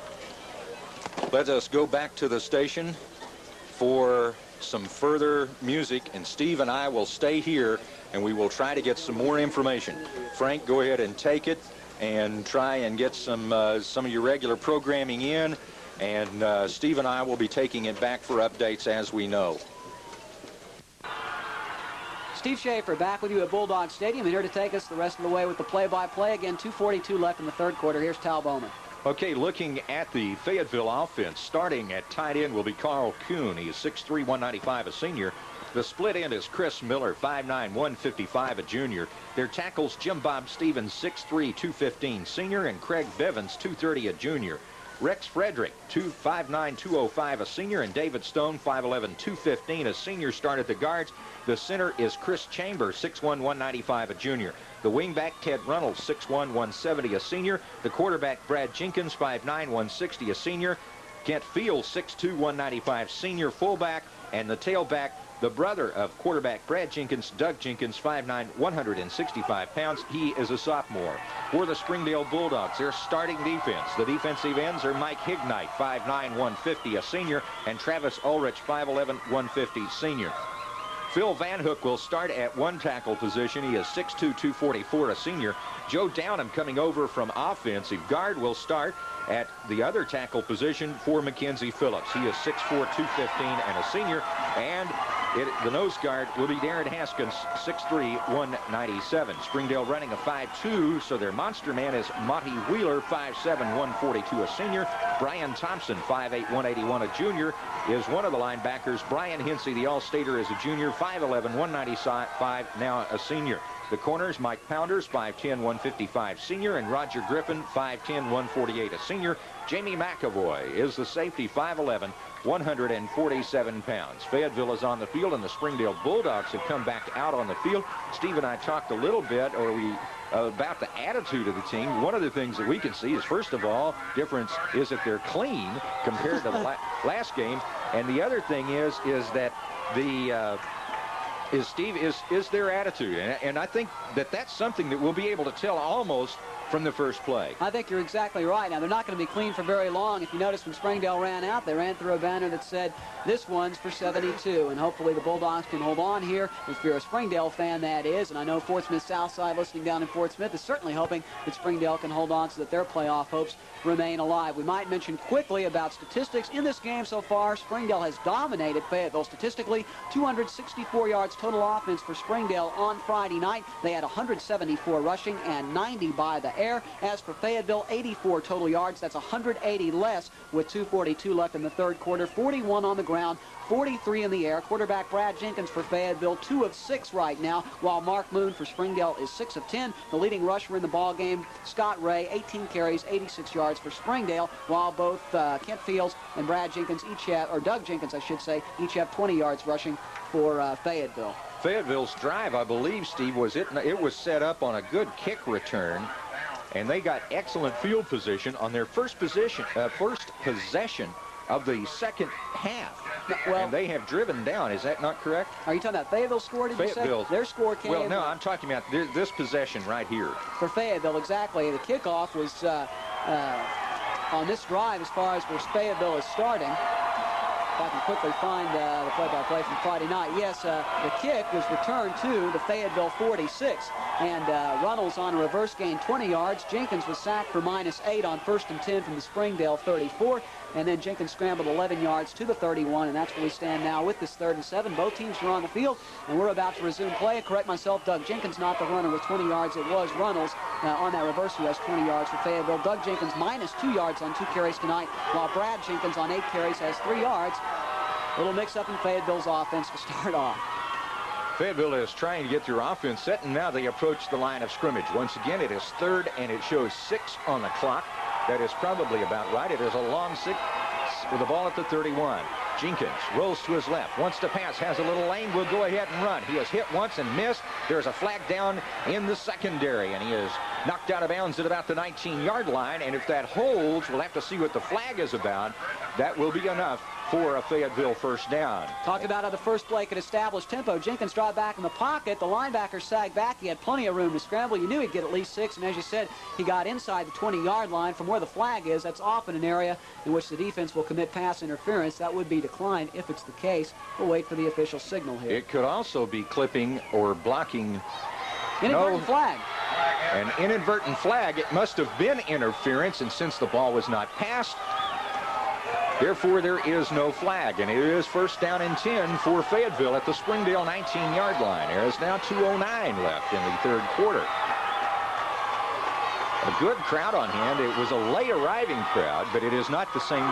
Let us go back to the station for some further music, and Steve and I will stay here and we will try to get some more information. Frank, go ahead and take it and try and get some of your regular programming in, and Steve and I will be taking it back for updates as we know. Steve Schaefer back with you at Bulldog Stadium, and here to take us the rest of the way with the play-by-play. Again, 2:42 left in the third quarter. Here's Tal Bowman. Okay, looking at the Fayetteville offense, starting at tight end will be Carl Kuhn. He is 6'3", 195, a senior. The split end is Chris Miller, 5'9", 155, a junior. Their tackles, Jim Bob Stevens, 6'3", 215, senior, and Craig Bevins, 230, a junior. Rex Frederick, 5'9", 205, a senior, and David Stone, 5'11", 215, a senior, start at the guards. The center is Chris Chambers, 6'1", 195, a junior. The wingback, Ted Reynolds, 6'1", 170, a senior. The quarterback, Brad Jenkins, 5'9", 160, a senior. Kent Fields, 6'2", 195, senior fullback. And the tailback, the brother of quarterback Brad Jenkins, Doug Jenkins, 5'9", 165 pounds. He is a sophomore. For the Springdale Bulldogs, their starting defense. The defensive ends are Mike Hignite, 5'9", 150, a senior, and Travis Ulrich, 5'11", 150, senior. Phil Van Hook will start at one tackle position. He is 6'2", 244, a senior. Joe Downham coming over from offensive guard will start at the other tackle position for Mackenzie Phillips. He is 6'4", 215, and a senior. And the nose guard will be Darren Haskins, 6'3", 197. Springdale running a 5'2", so their monster man is Monty Wheeler, 5'7", 142, a senior. Brian Thompson, 5'8", 181, a junior, is one of the linebackers. Brian Hinsey, the All-Stater, is a junior, 5'11", 195, now a senior. The corners, Mike Pounders, 5'10", 155, senior, and Roger Griffin, 5'10", 148, a senior. Jamie McAvoy is the safety, 5'11", 147 pounds. Fayetteville is on the field, and the Springdale Bulldogs have come back out on the field. Steve and I talked a little bit, about the attitude of the team. One of the things that we can see is, first of all, difference is that they're clean compared to the last game, and the other thing is that the is their attitude, and I think that that's something that we'll be able to tell almost from the first play. I think you're exactly right. Now, they're not going to be clean for very long. If you notice, when Springdale ran out, they ran through a banner that said, "This one's for 72." And hopefully the Bulldogs can hold on here. If you're a Springdale fan, that is. And I know Fort Smith Southside, listening down in Fort Smith, is certainly hoping that Springdale can hold on so that their playoff hopes remain alive. We might mention quickly about statistics in this game so far. Springdale has dominated Fayetteville statistically. 264 yards total offense for Springdale on Friday night. They had 174 rushing and 90 by the air. As for Fayetteville, 84 total yards. That's 180 less with 2:42 left in the third quarter. 41 on the ground, 43 in the air. Quarterback Brad Jenkins for Fayetteville, 2 of 6 right now, while Mark Moon for Springdale is 6 of 10. The leading rusher in the ball game, Scott Ray, 18 carries, 86 yards for Springdale, while both Kent Fields and Brad Jenkins each have, or Doug Jenkins, I should say, each have 20 yards rushing for Fayetteville. Fayetteville's drive, I believe, Steve, it was set up on a good kick return, and they got excellent field position on their first possession of the second half. Well, and they have driven down. Is that not correct? Are you talking about Fayetteville score, did you say? Their score came... Well, no, I'm talking about this possession right here. For Fayetteville, exactly. The kickoff was on this drive as far as where Fayetteville is starting. If I can quickly find the play-by-play from Friday night. Yes, the kick was returned to the Fayetteville 46. And Runnels on a reverse gain 20 yards. Jenkins was sacked for -8 on 1st and 10 from the Springdale 34. And then Jenkins scrambled 11 yards to the 31, and that's where we stand now with this 3rd and 7. Both teams are on the field, and we're about to resume play. Correct myself, Doug Jenkins not the runner with 20 yards. It was Runnels on that reverse who has 20 yards for Fayetteville. Doug Jenkins -2 yards on 2 carries tonight, while Brad Jenkins on 8 carries has 3 yards. A little mix-up in Fayetteville's offense to start off. Fayetteville is trying to get their offense set, and now they approach the line of scrimmage. Once again, it is 3rd, and it shows 6 on the clock. That is probably about right. It is a long 6 with the ball at the 31. Jenkins rolls to his left, wants to pass, has a little lane, will go ahead and run. He has hit once and missed. There's a flag down in the secondary, and he is knocked out of bounds at about the 19-yard line. And if that holds, we'll have to see what the flag is about. That will be enough for a Fayetteville first down. Talked about how the first play could establish tempo. Jenkins dropped back in the pocket. The linebacker sagged back. He had plenty of room to scramble. You knew he'd get at least 6, and as you said, he got inside the 20-yard line from where the flag is. That's often an area in which the defense will commit pass interference. That would be declined if it's the case. We'll wait for the official signal here. It could also be clipping or blocking. Inadvertent flag. An inadvertent flag. It must have been interference, and since the ball was not passed, therefore, there is no flag, and it is first down and 10 for Fayetteville at the Springdale 19-yard line. There is now 2:09 left in the third quarter. A good crowd on hand. It was a late arriving crowd, but it is not the same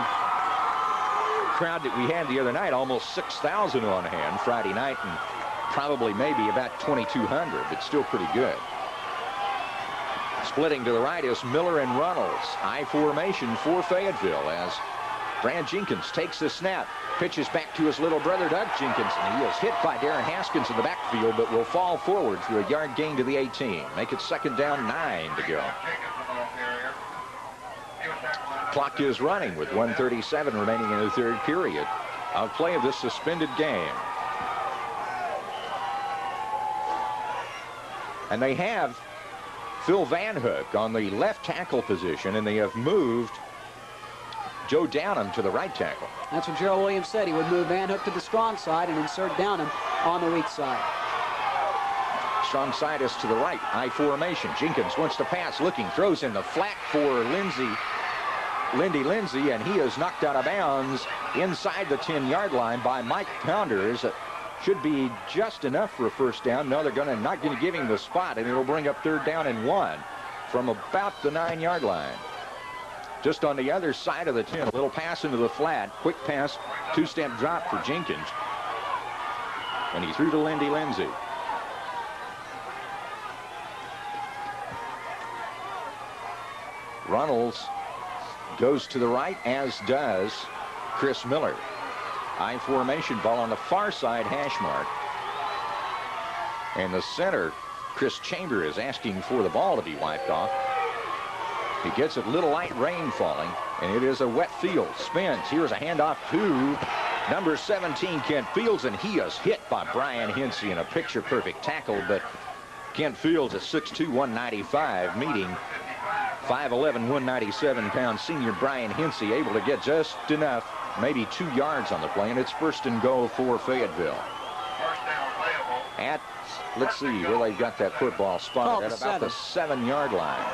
crowd that we had the other night. Almost 6,000 on hand Friday night, and probably maybe about 2,200, but still pretty good. Splitting to the right is Miller and Runnels. I formation for Fayetteville as Brad Jenkins takes the snap, pitches back to his little brother, Doug Jenkins, and he is hit by Darren Haskins in the backfield, but will fall forward through a yard gain to the 18. Make it 2nd down, 9 to go. Clock is running with 1:37 remaining in the third period of play of this suspended game. And they have Phil Van Hook on the left tackle position, and they have moved Joe Downham to the right tackle. That's what Gerald Williams said. He would move Van Hook to the strong side and insert Downham on the weak side. Strong side is to the right. I formation. Jenkins wants to pass, looking, throws in the flat for Lindsey, and he is knocked out of bounds inside the 10-yard line by Mike Pounders. Should be just enough for a first down. No, they're not going to give him the spot, and it'll bring up 3rd down and 1 from about the 9-yard line. Just on the other side of the 10, a little pass into the flat, quick pass, 2-step drop for Jenkins, and he threw to Lindsey. Runnels goes to the right, as does Chris Miller. I formation, ball on the far side hash mark. And the center, Chris Chamber, is asking for the ball to be wiped off. He gets it, little light rain falling, and it is a wet field. Spins. Here's a handoff to number 17, Kent Fields, and he is hit by Brian Hensey in a picture-perfect tackle, but Kent Fields is 6'2", 195, meeting 5'11", 197-pound senior Brian Hinsey able to get just enough, maybe 2 yards on the play, and it's 1st and goal for Fayetteville. At, let's see where they've got that football spotted, at about the 7-yard line.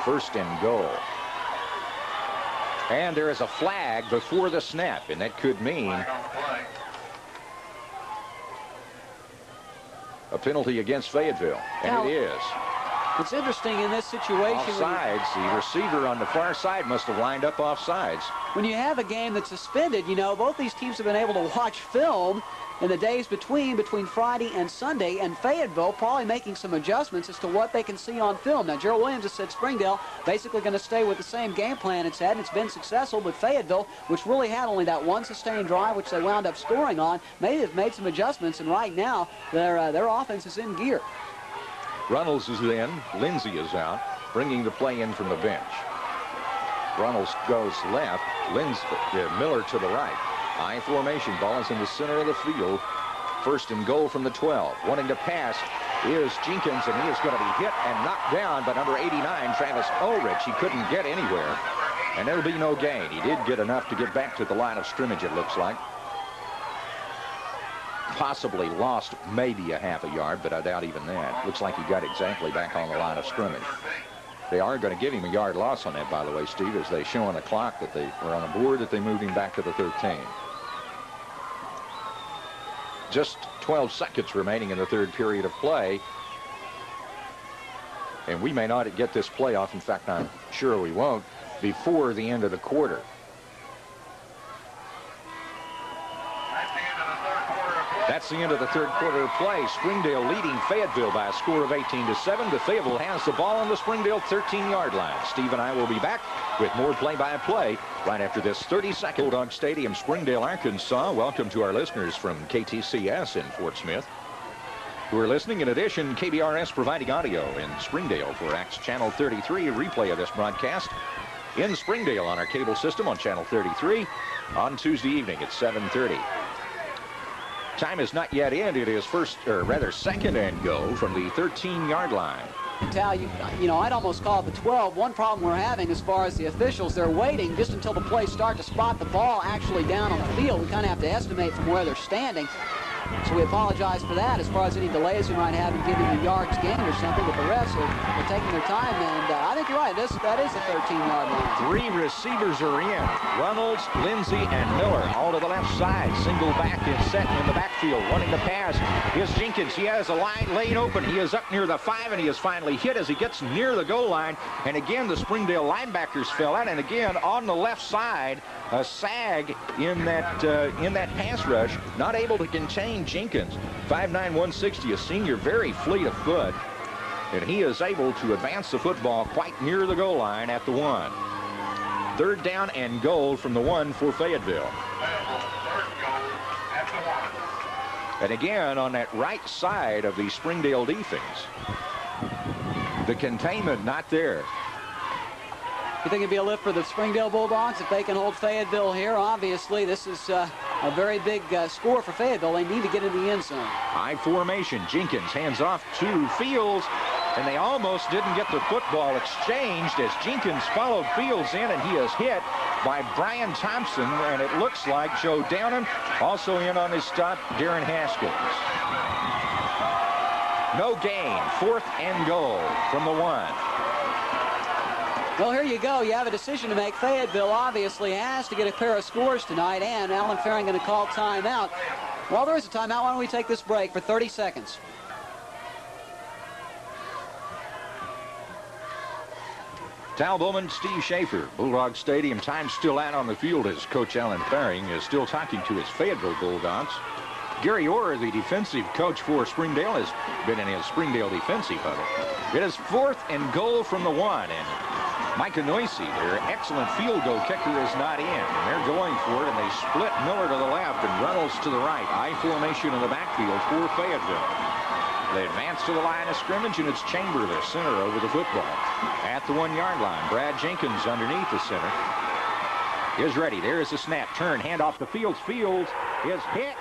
1st and goal. And there is a flag before the snap, and that could mean a penalty against Fayetteville, and it is. It's interesting in this situation. Offsides, the receiver on the far side must have lined up offsides. When you have a game that's suspended, you know, both these teams have been able to watch film in the days between Friday and Sunday, and Fayetteville probably making some adjustments as to what they can see on film. Now, Gerald Williams has said Springdale basically going to stay with the same game plan it's had, and it's been successful, but Fayetteville, which really had only that one sustained drive, which they wound up scoring on, may have made some adjustments, and right now their offense is in gear. Runnels is in, Lindsey is out, bringing the play in from the bench. Runnels goes left, Miller to the right. I formation, ball is in the center of the field. 1st and goal from the 12. Wanting to pass is Jenkins, and he is going to be hit and knocked down by number 89, Travis Ulrich. He couldn't get anywhere, and there'll be no gain. He did get enough to get back to the line of scrimmage, it looks like. Possibly lost maybe a half a yard, but I doubt even that. Looks like he got exactly back on the line of scrimmage. They are going to give him a yard loss on that, by the way, Steve, as they show on the clock that they were on the board that they moved him back to the 13. Just 12 seconds remaining in the 3rd period of play. And we may not get this play off. In fact, I'm sure we won't before the end of the quarter. That's the end of the 3rd quarter of play. Springdale leading Fayetteville by a score of 18-7. But Fayetteville has the ball on the Springdale 13-yard line. Steve and I will be back with more play-by-play right after this 30-second. Bulldog Stadium, Springdale, Arkansas. Welcome to our listeners from KTCS in Fort Smith who are listening. In addition, KBRS providing audio in Springdale for AX Channel 33. A replay of this broadcast in Springdale on our cable system on Channel 33 on Tuesday evening at 7:30. Time is not yet in. It is 2nd and goal from the 13-yard line. Tal, you know, I'd almost call it the 12. One problem we're having as far as the officials, they're waiting just until the plays start to spot the ball actually down on the field. We kind of have to estimate from where they're standing. So we apologize for that as far as any delays we might have in giving the yards gained or something, but the refs are taking their time, and I think you're right. That is the 13-yard line. 3 receivers are in. Runnels, Lindsey, and Miller all to the left side. Single back is set in the backfield. Wanting to pass is Jenkins. He has a lane open. He is up near the 5, and he is finally hit as he gets near the goal line. And again, the Springdale linebackers fell out. And again, on the left side, a sag in that pass rush, not able to contain Jenkins. 5'9", 160, a senior, very fleet of foot, and he is able to advance the football quite near the goal line at the 1. 3rd down and goal from the 1 for Fayetteville. And again, on that right side of the Springdale defense, the containment not there. You think it'd be a lift for the Springdale Bulldogs if they can hold Fayetteville here? Obviously, this is a very big score for Fayetteville. They need to get in the end zone. High formation. Jenkins hands off to Fields, and they almost didn't get the football exchanged as Jenkins followed Fields in, and he is hit by Brian Thompson, and it looks like Joe Downham also in on his stop, Darren Haskins. No gain. 4th and goal from the 1. Well, here you go. You have a decision to make. Fayetteville obviously has to get a pair of scores tonight, and Alan Faring going to call timeout. Well, there is a timeout. Why don't we take this break for 30 seconds? Tal Bowman, Steve Schaefer, Bulldog Stadium. Time still out on the field as Coach Alan Faring is still talking to his Fayetteville Bulldogs. Gary Orr, the defensive coach for Springdale, has been in his Springdale defensive huddle. It is 4th and goal from the 1, and Micah Noisy, their excellent field goal kicker, is not in. And they're going for it, and they split Miller to the left and Reynolds to the right. I formation in the backfield for Fayetteville. They advance to the line of scrimmage, and it's Chamber, their center, over the football. At the 1-yard line, Brad Jenkins underneath the center. Is ready. There is the snap. Turn, hand off to Fields. Fields is hit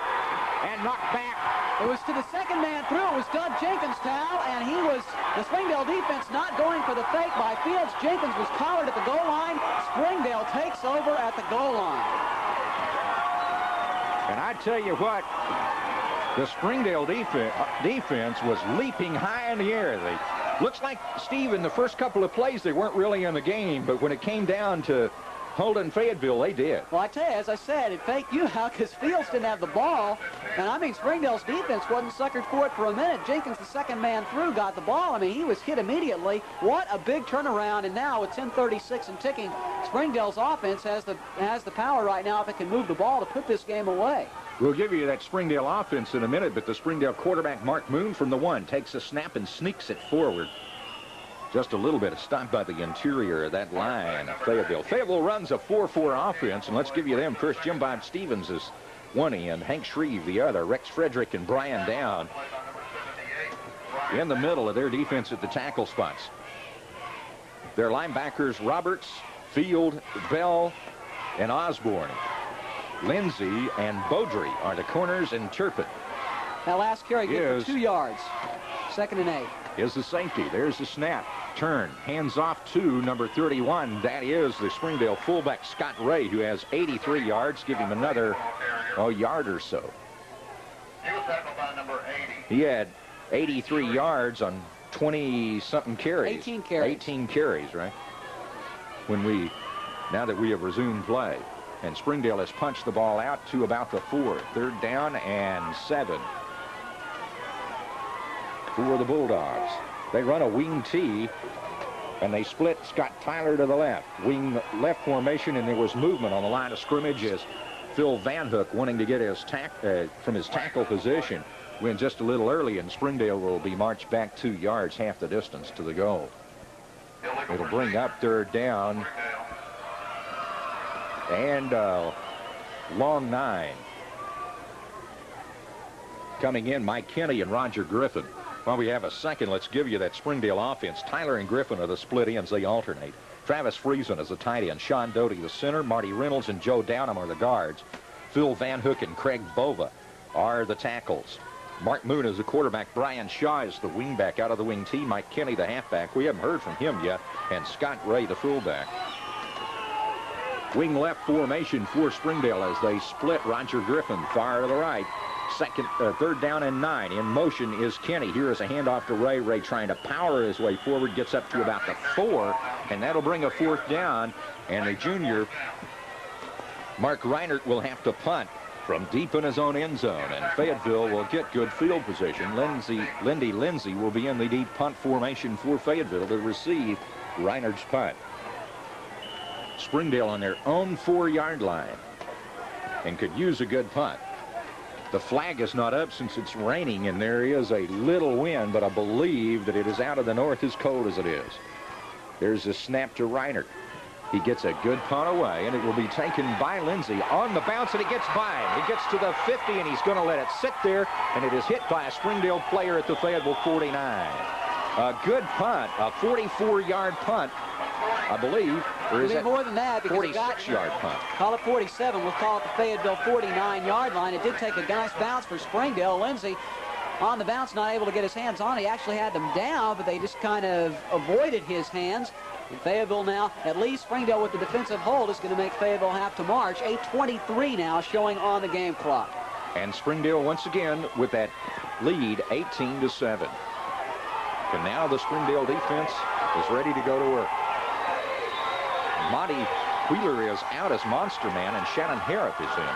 and knocked back It was to the second man through. It was Doug Jenkins' towel, and he was, the Springdale defense not going for the fake by Fields. Jenkins was collared at the goal line. Springdale takes over at the goal line. And I tell you what, the Springdale defense was leaping high in the air. Looks like, Steve, in the first couple of plays, they weren't really in the game, but when it came down to holding Fayetteville, they did. Well, I tell you, as I said, it faked you out because Fields didn't have the ball. And I mean, Springdale's defense wasn't suckered for it for a minute. Jenkins, the second man through, got the ball. I mean, he was hit immediately. What a big turnaround. And now with 10:36 and ticking, Springdale's offense has the power right now, if it can move the ball, to put this game away. We'll give you that Springdale offense in a minute, but the Springdale quarterback, Mark Moon, from the 1, takes a snap and sneaks it forward. Just a little bit of stop by the interior of that line of Fayetteville. Fayetteville runs a 4-4 offense, and let's give you them first. Jim Bob Stevens is one end, Hank Shreve the other, Rex Frederick and Brian Down in the middle of their defense at the tackle spots. Their linebackers, Roberts, Field, Bell, and Osborne. Lindsay and Beaudry are the corners, and Turpin. That last carry gets for 2 yards. 2nd and 8. Is the safety. There's the snap. Turn. Hands off to number 31. That is the Springdale fullback, Scott Ray, who has 83 yards. Give him another yard or so. He was tackled by number 80. He had 83 yards on 20-something carries. 18 carries. 18 carries, right? Now that we have resumed play. And Springdale has punched the ball out to about the 4. 3rd down and 7. For the Bulldogs. They run a wing T, and they split Scott Tyler to the left. Wing left formation, and there was movement on the line of scrimmage as Phil Van Hook, wanting to get his from his tackle position, went just a little early, and Springdale will be marched back 2 yards, half the distance to the goal. It'll bring up 3rd down and long 9. Coming in, Mike Kenny and Roger Griffin. While we have a second, let's give you that Springdale offense. Tyler and Griffin are the split ends. They alternate. Travis Friesen is the tight end. Sean Doty the center. Marty Reynolds and Joe Downham are the guards. Phil Van Hook and Craig Bova are the tackles. Mark Moon is the quarterback. Brian Shaw is the wingback out of the wing T. Mike Kenny the halfback. We haven't heard from him yet. And Scott Ray the fullback. Wing left formation for Springdale as they split. Roger Griffin far to the right. 3rd down and 9. In motion is Kenny. Here is a handoff to Ray. Ray trying to power his way forward. Gets up to about the 4. And that'll bring a 4th down. And the junior, Mark Reinert, will have to punt from deep in his own end zone. And Fayetteville will get good field position. Lindy Lindsay will be in the deep punt formation for Fayetteville to receive Reinert's punt. Springdale on their own 4-yard line and could use a good punt. The flag is not up since it's raining, and there is a little wind, but I believe that it is out of the north as cold as it is. There's a snap to Reinert. He gets a good punt away, and it will be taken by Lindsay on the bounce, and it gets by him. He gets to the 50, and he's going to let it sit there, and it is hit by a Springdale player at the Fayetteville 49. A good punt, a 44-yard punt, I believe. Or is it more than that? 46-yard punt. Call it 47. We'll call it the Fayetteville 49-yard line. It did take a nice bounce for Springdale. Lindsay on the bounce, not able to get his hands on. He actually had them down, but they just kind of avoided his hands. And Fayetteville now, at least Springdale with the defensive hold, is going to make Fayetteville have to march. 8:23 now showing on the game clock. And Springdale once again with that lead, 18-7. And now the Springdale defense is ready to go to work. Monty Wheeler is out as monster man, and Shannon Harrop is in.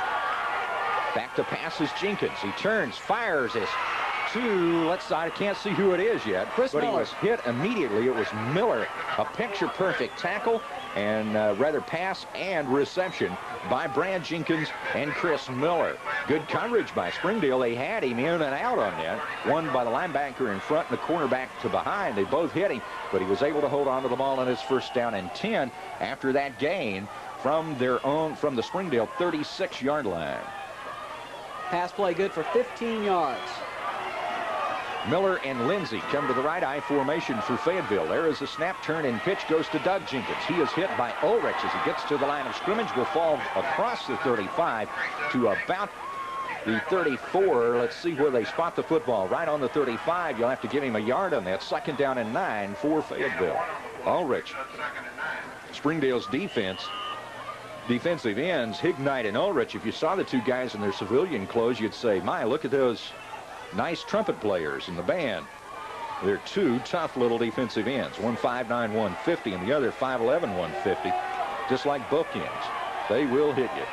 Back to passes Jenkins. He turns, fires his to, I can't see who it is yet, but Miller. He was hit immediately. It was Miller. A picture-perfect tackle and rather pass and reception by Brad Jenkins and Chris Miller. Good coverage by Springdale. They had him in and out on that. One by the linebacker in front and the cornerback to behind. They both hit him, but he was able to hold on to the ball on his 1st down and 10 after that gain from the Springdale 36-yard line. Pass play good for 15 yards. Miller and Lindsay come to the right eye formation for Fayetteville. There is a snap, turn, and pitch goes to Doug Jenkins. He is hit by Ulrich as he gets to the line of scrimmage. Will fall across the 35 to about the 34. Let's see where they spot the football. Right on the 35. You'll have to give him a yard on that. 2nd down and 9 for Fayetteville. Ulrich. Springdale's defensive ends, Hignite and Ulrich. If you saw the two guys in their civilian clothes, you'd say, my, look at those nice trumpet players in the band. They're two tough little defensive ends. One 5'9", 150, and the other 5'11", 150. Just like bookends. They will hit you.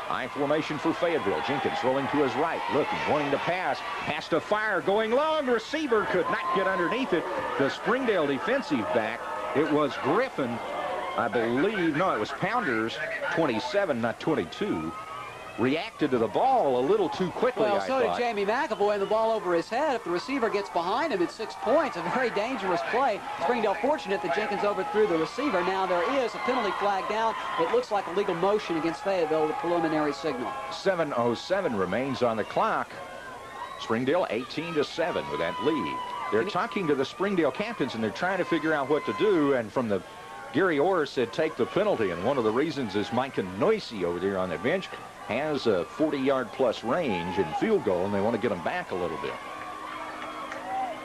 I formation for Fayetteville. Jenkins rolling to his right, looking, wanting to pass. Has to fire, going long. Receiver could not get underneath it. The Springdale defensive back, it was Griffin, I believe. No, it was Pounders, 27, not 22. Reacted to the ball a little too quickly, well, so did Jamie McAvoy, and the ball over his head. If the receiver gets behind him, it's 6 points. A very dangerous play. Springdale fortunate that Jenkins overthrew the receiver. Now there is a penalty flag down. It looks like a legal motion against Fayetteville, the preliminary signal. 7:07 remains on the clock. Springdale 18-7 with that lead. They're talking to the Springdale captains, and they're trying to figure out what to do. And from the Gary Orr said take the penalty, and one of the reasons is Micah Noisy over there on the bench has a 40-yard plus range in field goal, and they want to get him back a little bit.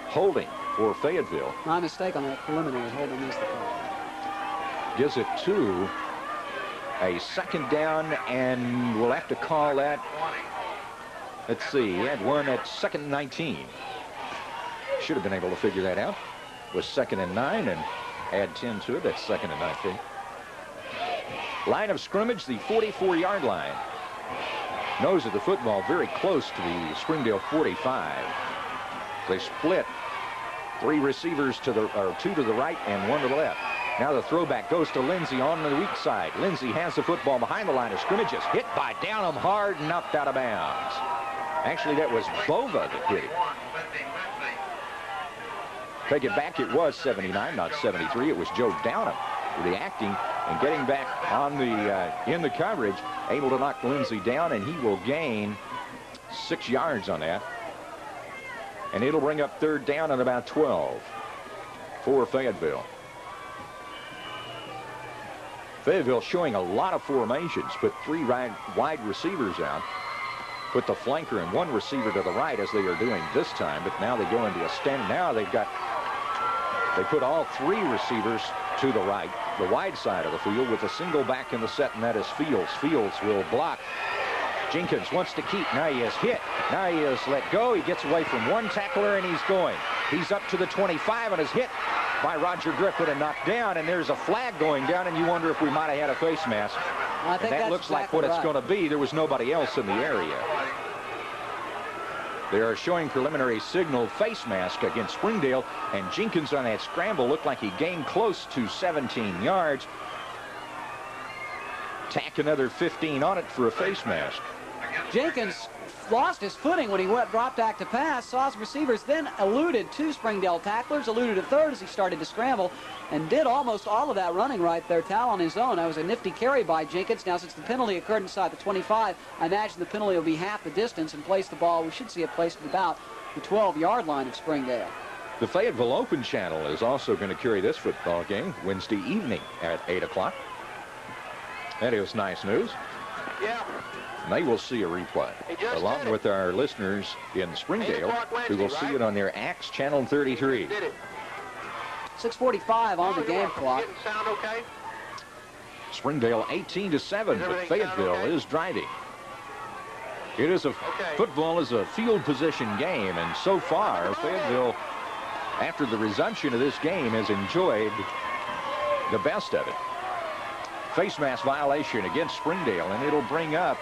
Holding for Fayetteville. My mistake on that preliminary holding is the call. Gives it to a 2nd down, and we'll have to call that. Let's see, he had one at 2nd and 19. Should have been able to figure that out. It was 2nd and 9, and add 10 to it. That's 2nd and 19. Line of scrimmage, the 44-yard line. Nose of the football very close to the Springdale 45. They split 3 receivers to the, or 2 to the right and 1 to the left. Now the throwback goes to Lindsey on the weak side. Lindsey has the football behind the line of scrimmage. Is hit by Downham hard, knocked out of bounds. Actually, that was Bova that hit him. Take it back, it was 79, not 73. It was Joe Downham reacting and getting back on the in the coverage, able to knock Lindsey down, and he will gain 6 yards on that. And it'll bring up 3rd down and about 12 for Fayetteville. Fayetteville showing a lot of formations, put 3 wide receivers out, put the flanker and 1 receiver to the right as they are doing this time, but now they go into a stand. Now they put all 3 receivers to the right, the wide side of the field, with a single back in the set, and that is Fields. Fields will block. Jenkins wants to keep. Now he is hit. Now he is let go. He gets away from 1 tackler, and he's going. He's up to the 25 and is hit by Roger Griffin and knocked down, and there's a flag going down, and you wonder if we might have had a face mask. I think that looks like what it's going to be. There was nobody else in the area. They are showing preliminary signal face mask against Springdale, and Jenkins on that scramble looked like he gained close to 17 yards. Tack another 15 on it for a face mask. Jenkins lost his footing when he dropped back to pass. Saw his receivers, then eluded 2 Springdale tacklers, eluded a 3rd as he started to scramble, and did almost all of that running right there, Tal on his own. That was a nifty carry by Jenkins. Now, since the penalty occurred inside the 25, I imagine the penalty will be half the distance and place the ball. We should see it placed at about the 12-yard line of Springdale. The Fayetteville Open Channel is also going to carry this football game Wednesday evening at 8 o'clock. That is nice news. Yeah. And they will see a replay, along with our listeners in Springdale, who will see it on their Axe Channel 33. 6:45 on the game clock. Sound okay? Springdale 18-7, but Fayetteville is driving. It is football is a field position game, and so far, Fayetteville, after the resumption of this game, has enjoyed the best of it. Face mask violation against Springdale, and it'll bring up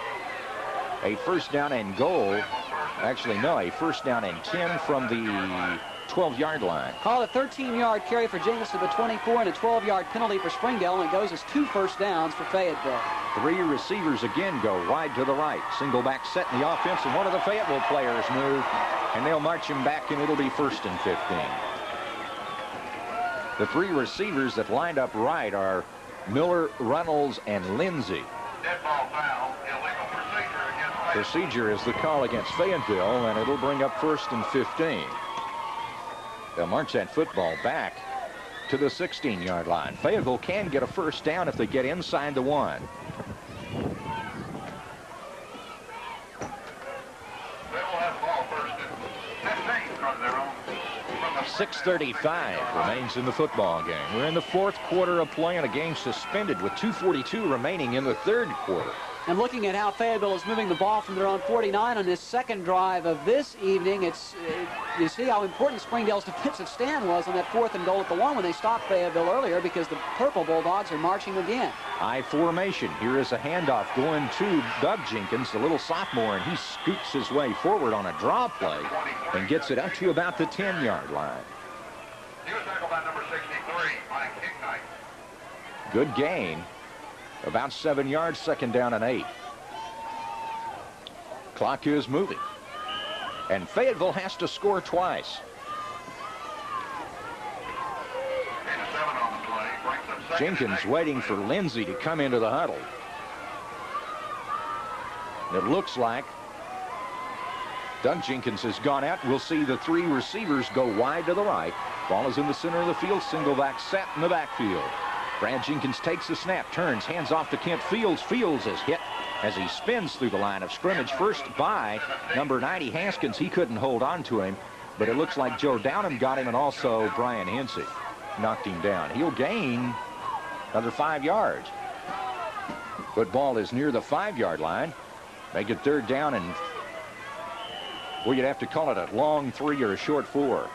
a 1st down and goal. Actually, no, a 1st down and 10 from the 12-yard line. Call it a 13-yard carry for Jenkins to the 24 and a 12-yard penalty for Springdale, and it goes as 2 first downs for Fayetteville. 3 receivers again go wide to the right. Single back set in the offense, and one of the Fayetteville players move, and they'll march him back, and it'll be 1st and 15. The 3 receivers that lined up right are Miller, Reynolds, and Lindsey. Dead ball foul, illegal procedure against Fayetteville. Procedure is the call against Fayetteville, and it'll bring up 1st and 15. They'll march that football back to the 16-yard line. Fayetteville can get a 1st down if they get inside the 1. 6:35 remains in the football game. We're in the fourth quarter of play and a game suspended with 2:42 remaining in the third quarter. And looking at how Fayetteville is moving the ball from their own 49 on this second drive of this evening, you see how important Springdale's defensive stand was on that 4th and goal at the 1 when they stopped Fayetteville earlier, because the Purple Bulldogs are marching again. I formation. Here is a handoff going to Doug Jenkins, the little sophomore, and he scoots his way forward on a draw play and gets it up to about the 10-yard line. He was tackled by number 63, Mike Hicknight. Good gain. About 7 yards, second down and 8. Clock is moving. And Fayetteville has to score twice. Jenkins waiting for Lindsey to come into the huddle. It looks like Doug Jenkins has gone out. We'll see the 3 receivers go wide to the right. Ball is in the center of the field. Single back set in the backfield. Brad Jenkins takes the snap, turns, hands off to Kent Fields. Fields is hit as he spins through the line of scrimmage. First by number 90, Haskins. He couldn't hold on to him, but it looks like Joe Downham got him, and also Brian Hensey knocked him down. He'll gain another 5 yards. Football is near the 5-yard line. Make it third down, and well, you'd have to call it a long 3 or a short 4.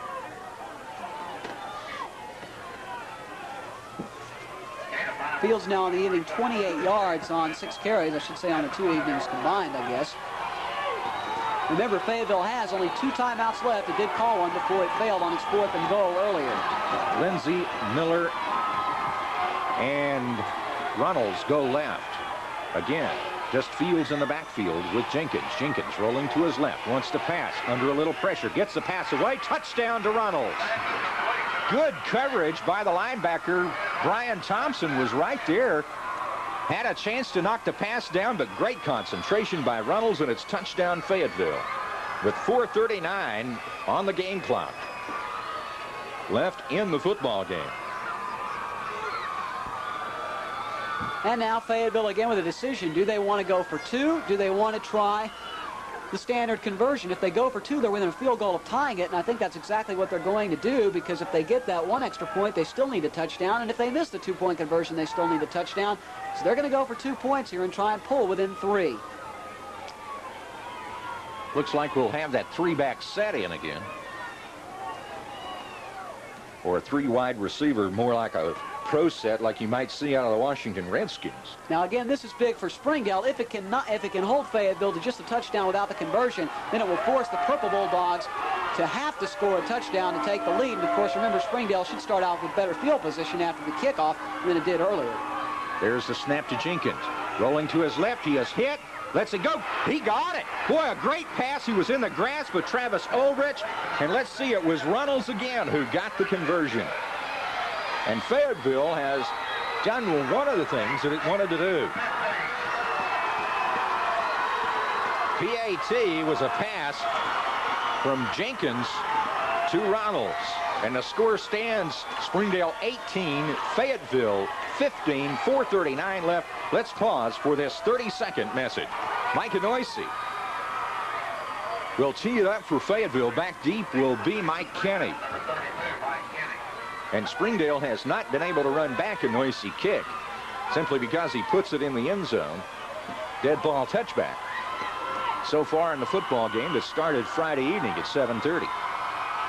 Fields now in the evening 28 yards on 6 carries. I should say on the 2 evenings combined, I guess. Remember, Fayetteville has only 2 timeouts left. It did call one before it failed on its 4th and goal earlier. Lindsey, Miller, and Runnels go left. Again, just Fields in the backfield with Jenkins. Jenkins rolling to his left, wants to pass, under a little pressure, gets the pass away, touchdown to Runnels. Good coverage by the linebacker. Brian Thompson was right there. Had a chance to knock the pass down, but great concentration by Runnels, and it's touchdown Fayetteville. With 4:39 on the game clock left in the football game. And now Fayetteville again with a decision. Do they want to go for 2? Do they want to try the standard conversion? If they go for 2, they're within a field goal of tying it, and I think that's exactly what they're going to do, because if they get that 1 extra point, they still need a touchdown, and if they miss the 2-point conversion, they still need a touchdown. So they're going to go for 2 points here and try and pull within 3. Looks like we'll have that 3-back set in again. Or a 3-wide receiver, more like a pro set like you might see out of the Washington Redskins. Now again, this is big for Springdale. If it can hold Fayetteville to just a touchdown without the conversion, then it will force the Purple Bulldogs to have to score a touchdown to take the lead. And of course, remember, Springdale should start out with better field position after the kickoff than it did earlier. There's the snap to Jenkins. Rolling to his left, he is hit. Let's it go. He got it. Boy, a great pass. He was in the grasp of Travis Ulrich. And let's see, it was Runnels again who got the conversion. And Fayetteville has done one of the things that it wanted to do. PAT was a pass from Jenkins to Runnels. And the score stands Springdale 18, Fayetteville 15, 4:39 left. Let's pause for this 30-second message. Mike Anoisi will tee it up for Fayetteville. Back deep will be Mike Kenny. And Springdale has not been able to run back a Noisy kick simply because he puts it in the end zone. Dead ball touchback. So far in the football game that started Friday evening at 7:30.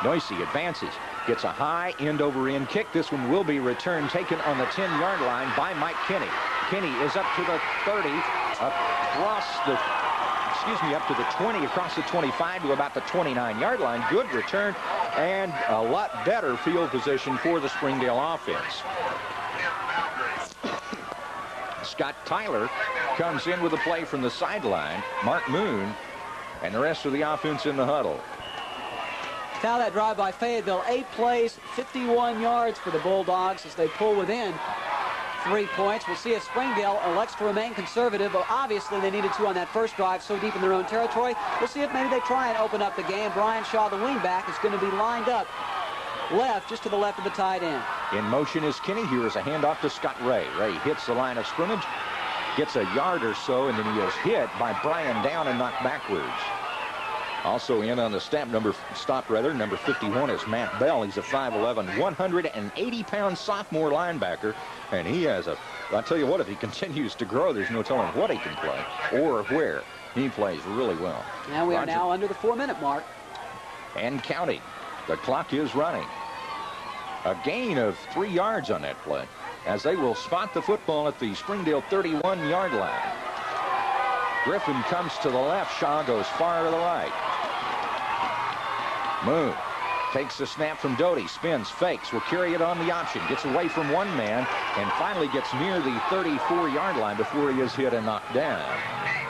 Noisy advances, gets a high end-over-end kick. This one will be returned, taken on the 10-yard line by Mike Kenny. Kenny is up to the 30, up to the 20, across the 25 to about the 29-yard line. Good return and a lot better field position for the Springdale offense. Scott Tyler comes in with a play from the sideline. Mark Moon and the rest of the offense in the huddle. Now that drive by Fayetteville, 8 plays, 51 yards for the Bulldogs as they pull within 3 points. We'll see if Springdale elects to remain conservative. Obviously, they needed to on that first drive, so deep in their own territory. We'll see if maybe they try and open up the game. Brian Shaw, the wingback, is going to be lined up left, just to the left of the tight end. In motion is Kenny. Here is a handoff to Scott Ray. Ray hits the line of scrimmage, gets a yard or so, and then he is hit by Brian down and knocked backwards. Also in on the number 51 is Matt Bell. He's a 5'11", 180-pound sophomore linebacker, and he has I tell you what, if he continues to grow, there's no telling what he can play or where. He plays really well. And we are now under the 4-minute mark. And counting. The clock is running. A gain of 3 yards on that play, as they will spot the football at the Springdale 31-yard line. Griffin comes to the left. Shaw goes far to the right. Moon takes the snap from Doty, spins, fakes, will carry it on the option, gets away from one man, and finally gets near the 34-yard line before he is hit and knocked down.